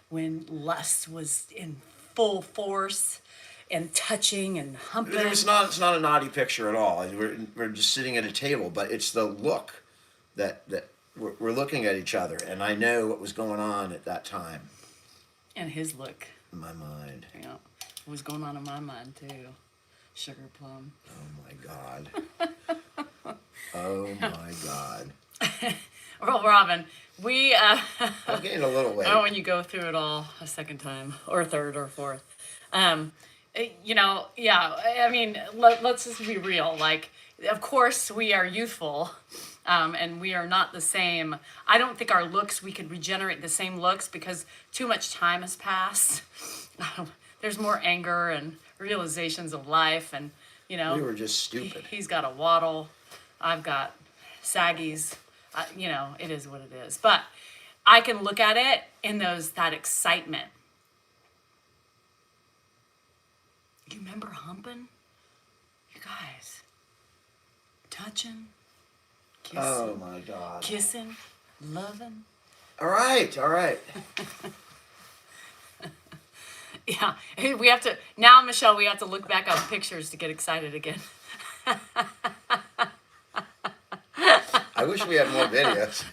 when lust was in full force and touching and humping. It's not a naughty picture at all. We're just sitting at a table, but it's the look that we're looking at each other, and I know what was going on at that time. And his look. In my mind. Yeah, what was going on in my mind too. Sugar plum. Oh my God. Oh my God. Well, Robin, I'm getting a little weight. Oh, when you go through it all a second time, or a third, or fourth. Yeah, I mean, let's just be real. Like, of course, we are youthful, and we are not the same. I don't think our looks, we could regenerate the same looks because too much time has passed. There's more anger and realizations of life, and, We were just stupid. He's got a waddle. I've got saggies. It is what it is. But I can look at it in that excitement. You remember humping? You guys. Touching. Kissing. Oh my God. Kissing. Loving. All right. Yeah. We have to, now, Michelle, we have to look back on pictures to get excited again. I wish we had more videos.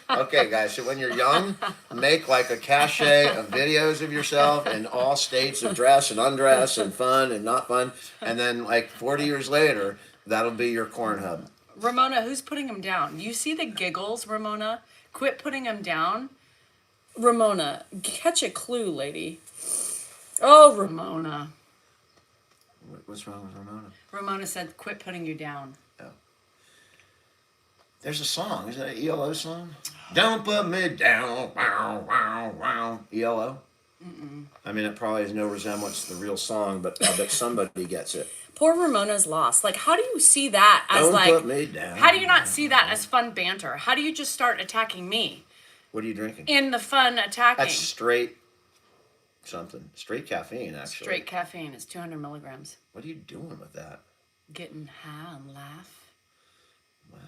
Okay, guys, so when you're young, make like a cache of videos of yourself in all states of dress and undress and fun and not fun. And then like 40 years later, that'll be your corn hub. Ramona, who's putting him down? You see the giggles, Ramona? Quit putting him down. Ramona, catch a clue, lady. Oh, Ramona. What's wrong with Ramona? Ramona said, quit putting you down. Oh. There's a song. Is that an ELO song? Don't put me down. Wow, wow, wow. ELO? Mm-mm. I mean, it probably has no resemblance to the real song, but I bet somebody gets it. Poor Ramona's lost. Like, how do you see that as Don't put me down. How do you not see that as fun banter? How do you just start attacking me? What are you drinking? In the fun attacking. That's straight something. Straight caffeine, actually. Straight caffeine. It's 200 milligrams. What are you doing with that? Getting high and laugh. Wow.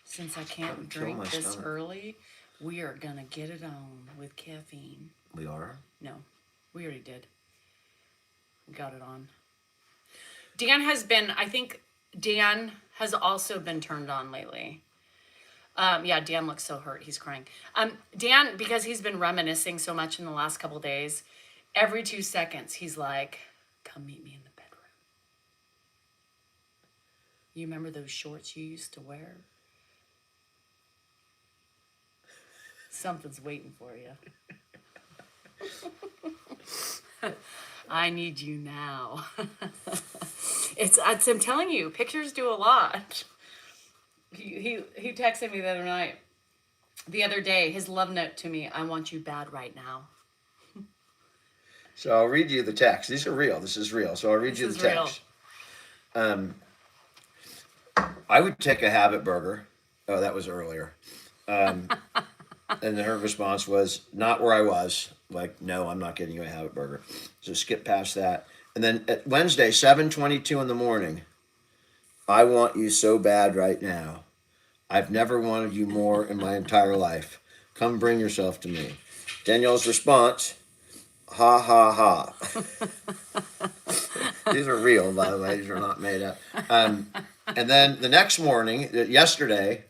Since I can't drink this early, we are going to get it on with caffeine. We are? No, we already did. We got it on. I think Dan has also been turned on lately. Yeah, Dan looks so hurt. He's crying. Dan, because he's been reminiscing so much in the last couple of days, every 2 seconds, he's like, come meet me in the bedroom. You remember those shorts you used to wear? Something's waiting for you. I need you now. I'm telling you, pictures do a lot. he texted me the other day, his love note to me. I want you bad right now. So I'll read you the text. These are real. This is real. So I'll read you the text. I would take a habit burger. Oh, that was earlier. And then her response was, not where I was. Like, no, I'm not getting you a habit burger. So skip past that. And then at Wednesday, 7:22 in the morning, I want you so bad right now. I've never wanted you more in my entire life. Come bring yourself to me. Danielle's response, ha, ha, ha. These are real, by the way. These are not made up. And then the next morning, yesterday,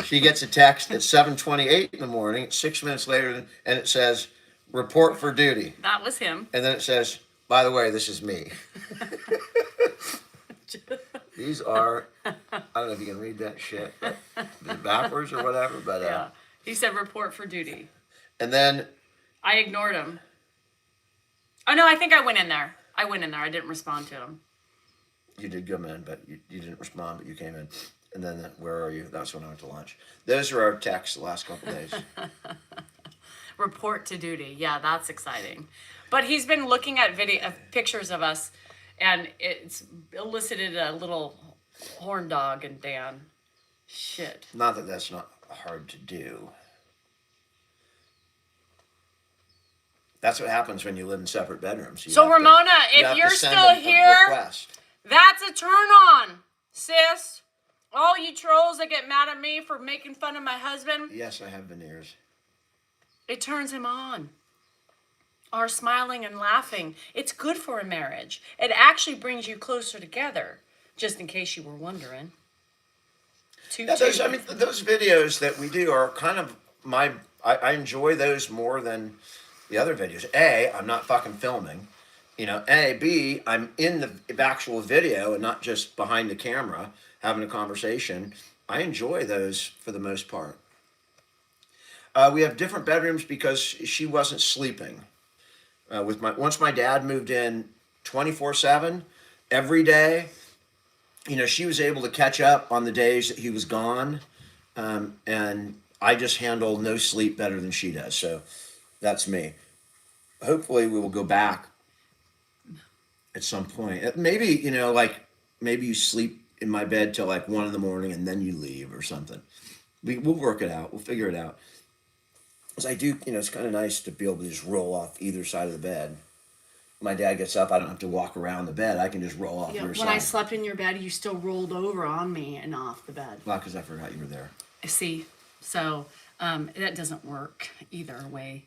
she gets a text at 7:28 in the morning, 6 minutes later, and it says, report for duty. That was him. And then it says, by the way, this is me. These are, I don't know if you can read that shit, backwards or whatever, but Yeah. He said report for duty. And then I ignored him. Oh no, I think I went in there. I didn't respond to him. you did come in, but you didn't respond, but you came in. And then where are you? That's when I went to lunch. Those are our texts the last couple of days. Report to duty. Yeah, that's exciting. But he's been looking at pictures of us, and it's elicited a little horn dog and Dan. Shit. Not that that's not hard to do. That's what happens when you live in separate bedrooms. So Ramona, if you're still here, that's a turn on, sis. All you trolls that get mad at me for making fun of my husband. Yes, I have veneers. It turns him on. Our smiling and laughing. It's good for a marriage. It actually brings you closer together, just in case you were wondering. Yeah, those videos that we do are kind of I enjoy those more than the other videos. A, I'm not fucking filming. B, I'm in the actual video and not just behind the camera having a conversation. I enjoy those for the most part. We have different bedrooms because she wasn't sleeping. Once my dad moved in 24/7 every day, she was able to catch up on the days that he was gone. And I just handle no sleep better than she does. So that's me. Hopefully we will go back at some point. Maybe, maybe you sleep in my bed till like 1 a.m. and then you leave or something. We'll work it out. We'll figure it out. Because I do, it's kind of nice to be able to just roll off either side of the bed. My dad gets up, I don't have to walk around the bed. I can just roll off your side. When I slept in your bed, you still rolled over on me and off the bed. Well, because I forgot you were there. See, so that doesn't work either way.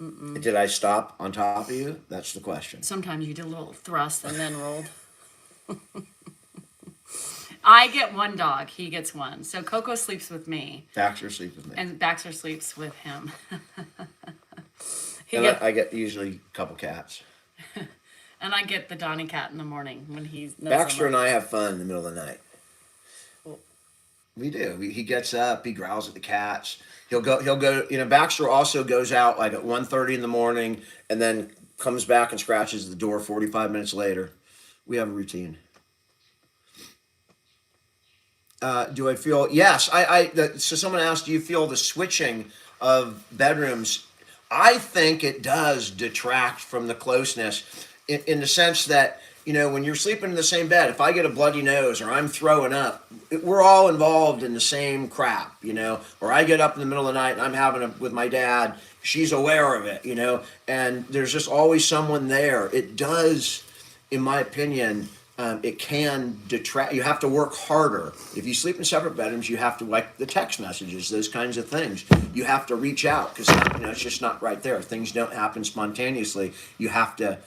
Mm-mm. Did I stop on top of you? That's the question. Sometimes you did a little thrust and then rolled. I get one dog. He gets one. So Coco sleeps with me. Baxter sleeps with me. And Baxter sleeps with him. I get usually a couple cats. And I get the Donnie cat in the morning when he's... Baxter and I have fun in the middle of the night. Cool. We do. He gets up. He growls at the cats. He'll go. Baxter also goes out like at 1:30 in the morning and then comes back and scratches the door 45 minutes later. We have a routine. Do I feel? Yes. So someone asked, do you feel the switching of bedrooms? I think it does detract from the closeness in the sense that, when you're sleeping in the same bed, if I get a bloody nose or I'm throwing up, we're all involved in the same crap, or I get up in the middle of the night and I'm having with my dad, she's aware of it, and there's just always someone there. It does, in my opinion, it can detract. You have to work harder. If you sleep in separate bedrooms, you have to, like the text messages, those kinds of things. You have to reach out because it's just not right there. Things don't happen spontaneously. You have to,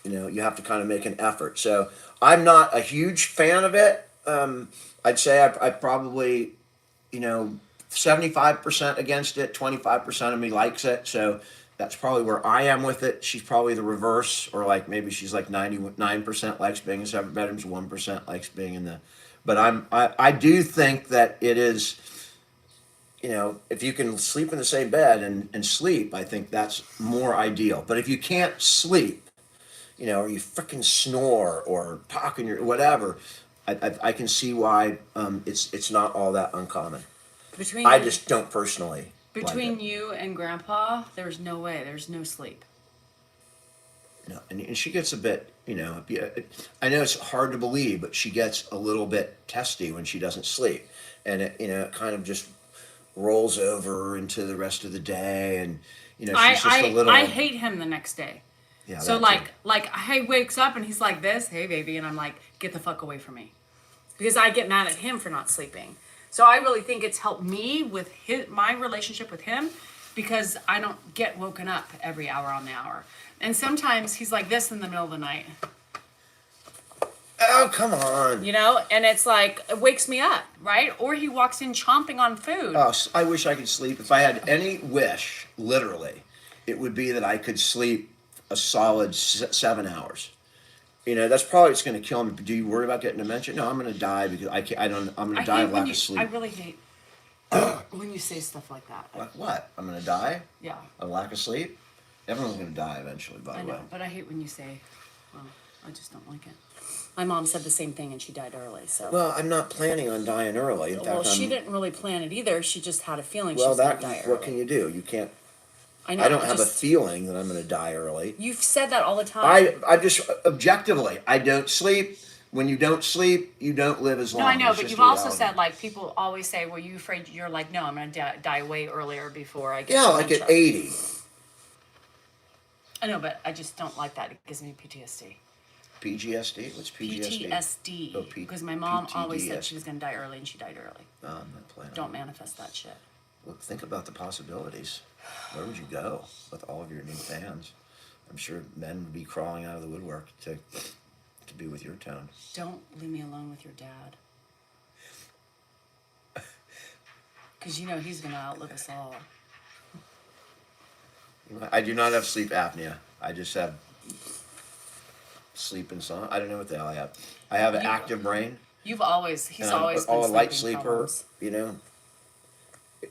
kind of make an effort. So I'm not a huge fan of it. I'd say I probably, 75% against it. 25% of me likes it. So that's probably where I am with it. She's probably the reverse, or like maybe she's like 99% likes being in separate bedrooms, 1% likes being in the. But I do think that it is, if you can sleep in the same bed and sleep, I think that's more ideal. But if you can't sleep, or you freaking snore or talk in your whatever, I can see why it's not all that uncommon. Between I just don't personally. between like it. you and Grandpa, there's no way. There's no sleep. No, and she gets a bit, I know it's hard to believe, but she gets a little bit testy when she doesn't sleep, and it kind of just rolls over into the rest of the day, and she's just a little. I hate him the next day. Yeah. So that too. like he wakes up and he's like this, hey baby, and I'm like, get the fuck away from me, because I get mad at him for not sleeping. So I really think it's helped me with my relationship with him, because I don't get woken up every hour on the hour. And sometimes he's like this in the middle of the night. Oh, come on. And it's like, it wakes me up, right? Or he walks in chomping on food. Oh, I wish I could sleep. If I had any wish, literally, it would be that I could sleep a solid 7 hours. That's probably what's going to kill me. Do you worry about getting dementia? No, I'm going to die because I can't. I'm going to die of lack of sleep. I really hate when you say stuff like that. Like what? I'm going to die? Yeah. Of lack of sleep? Everyone's going to die eventually, by I the way. know, but I hate when you say, well, I just don't like it. My mom said the same thing and she died early, so. Well, I'm not planning on dying early. In fact, she didn't really plan it either. She just had a feeling she well, was going to die early. what can you do? You can't. I know. I don't have a feeling that I'm going to die early. You've said that all the time. I just objectively, I don't sleep. When you don't sleep, you don't live as long. No, I know, It's but just you've a also reality. said, like, people always say, well, you afraid, you're like, no, I'm going to die way earlier before I get Yeah, like dementia. at 80. I know, but I just don't like that. It gives me PTSD. PTSD? What's PTSD? PTSD. Oh, Because my mom always said PTSD. she was going to die early, and she died early. No, I'm not planning. Don't manifest that shit. Look, think about the possibilities. Where would you go with all of your new fans? I'm sure men would be crawling out of the woodwork to be with your tone. Don't leave me alone with your dad. Because he's going to outlive us all. I do not have sleep apnea. I just have sleep insomnia. I don't know what the hell I have. I have an active brain. He's always been a light sleeping sleeper. problems.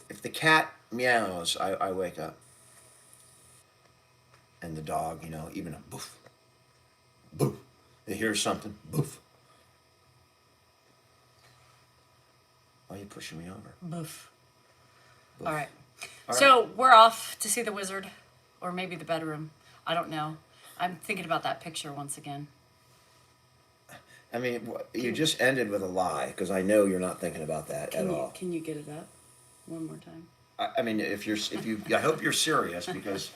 If the cat meows, I wake up. And the dog, even a boof, boof. They hear something, boof. Why are you pushing me over? Boof. Boof. All right. All So we're off to see the wizard, or maybe the bedroom. I don't know. I'm thinking about that picture once again. I mean, you just ended with a lie, because I know you're not thinking about that at all. Can you get it up one more time? I mean, I hope you're serious, because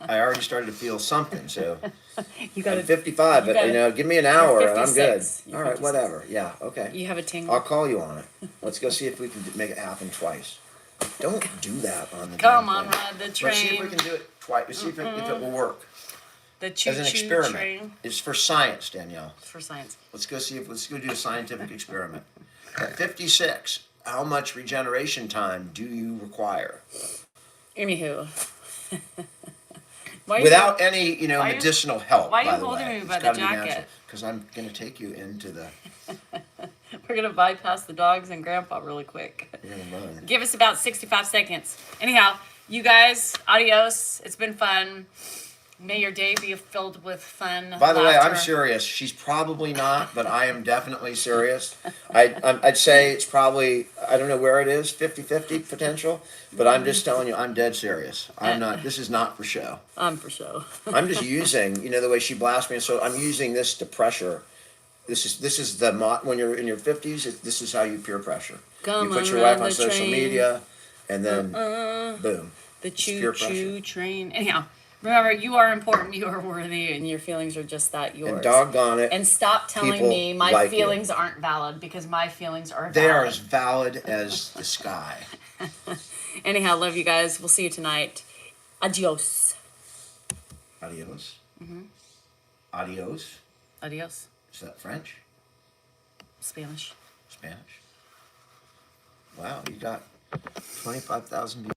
I already started to feel something. So I'm 55, but give me an hour and I'm good. All right, 56. whatever. Yeah, okay. You have a tingle. I'll call you on it. Let's go see if we can make it happen twice. Don't do that on the Come damn on, thing. ride the Let's see if we train. can do it twice. Let's see if it will work. The As an choo-choo experiment. train. It's for science, Danielle. For science. Let's go do a scientific experiment. At 56, how much regeneration time do you require? Anywho. Without any, why you- medicinal help. why are you by the holding way. me by It's the gotta be jacket? natural, 'cause I'm gonna take you into the. We're going to bypass the dogs and Grandpa really quick. You're gonna run. Give us about 65 seconds. Anyhow, you guys, adios. It's been fun. May your day be filled with fun. By the way, I'm laughter. serious. She's probably not, but I am definitely serious. I'd say it's probably, I don't know where it is, 50-50 potential, but I'm just telling you, I'm dead serious. I'm not, this is not for show. I'm for show. I'm just using, the way she blasts me, so I'm using this to pressure. This is when you're in your 50s, this is how you peer pressure. Come you put on, your wife ride on the social train. media, and then boom. The It's peer choo-choo pressure. train. Anyhow, remember, you are important, you are worthy, and your feelings are just that, yours. And doggone it, And stop telling people me my like you. feelings aren't valid, because my feelings are valid. they are as valid as the sky. Anyhow, love you guys. We'll see you tonight. Adios. Adios. Adios. Adios. Is that French? Spanish. Spanish? Wow, you got 25,000 views.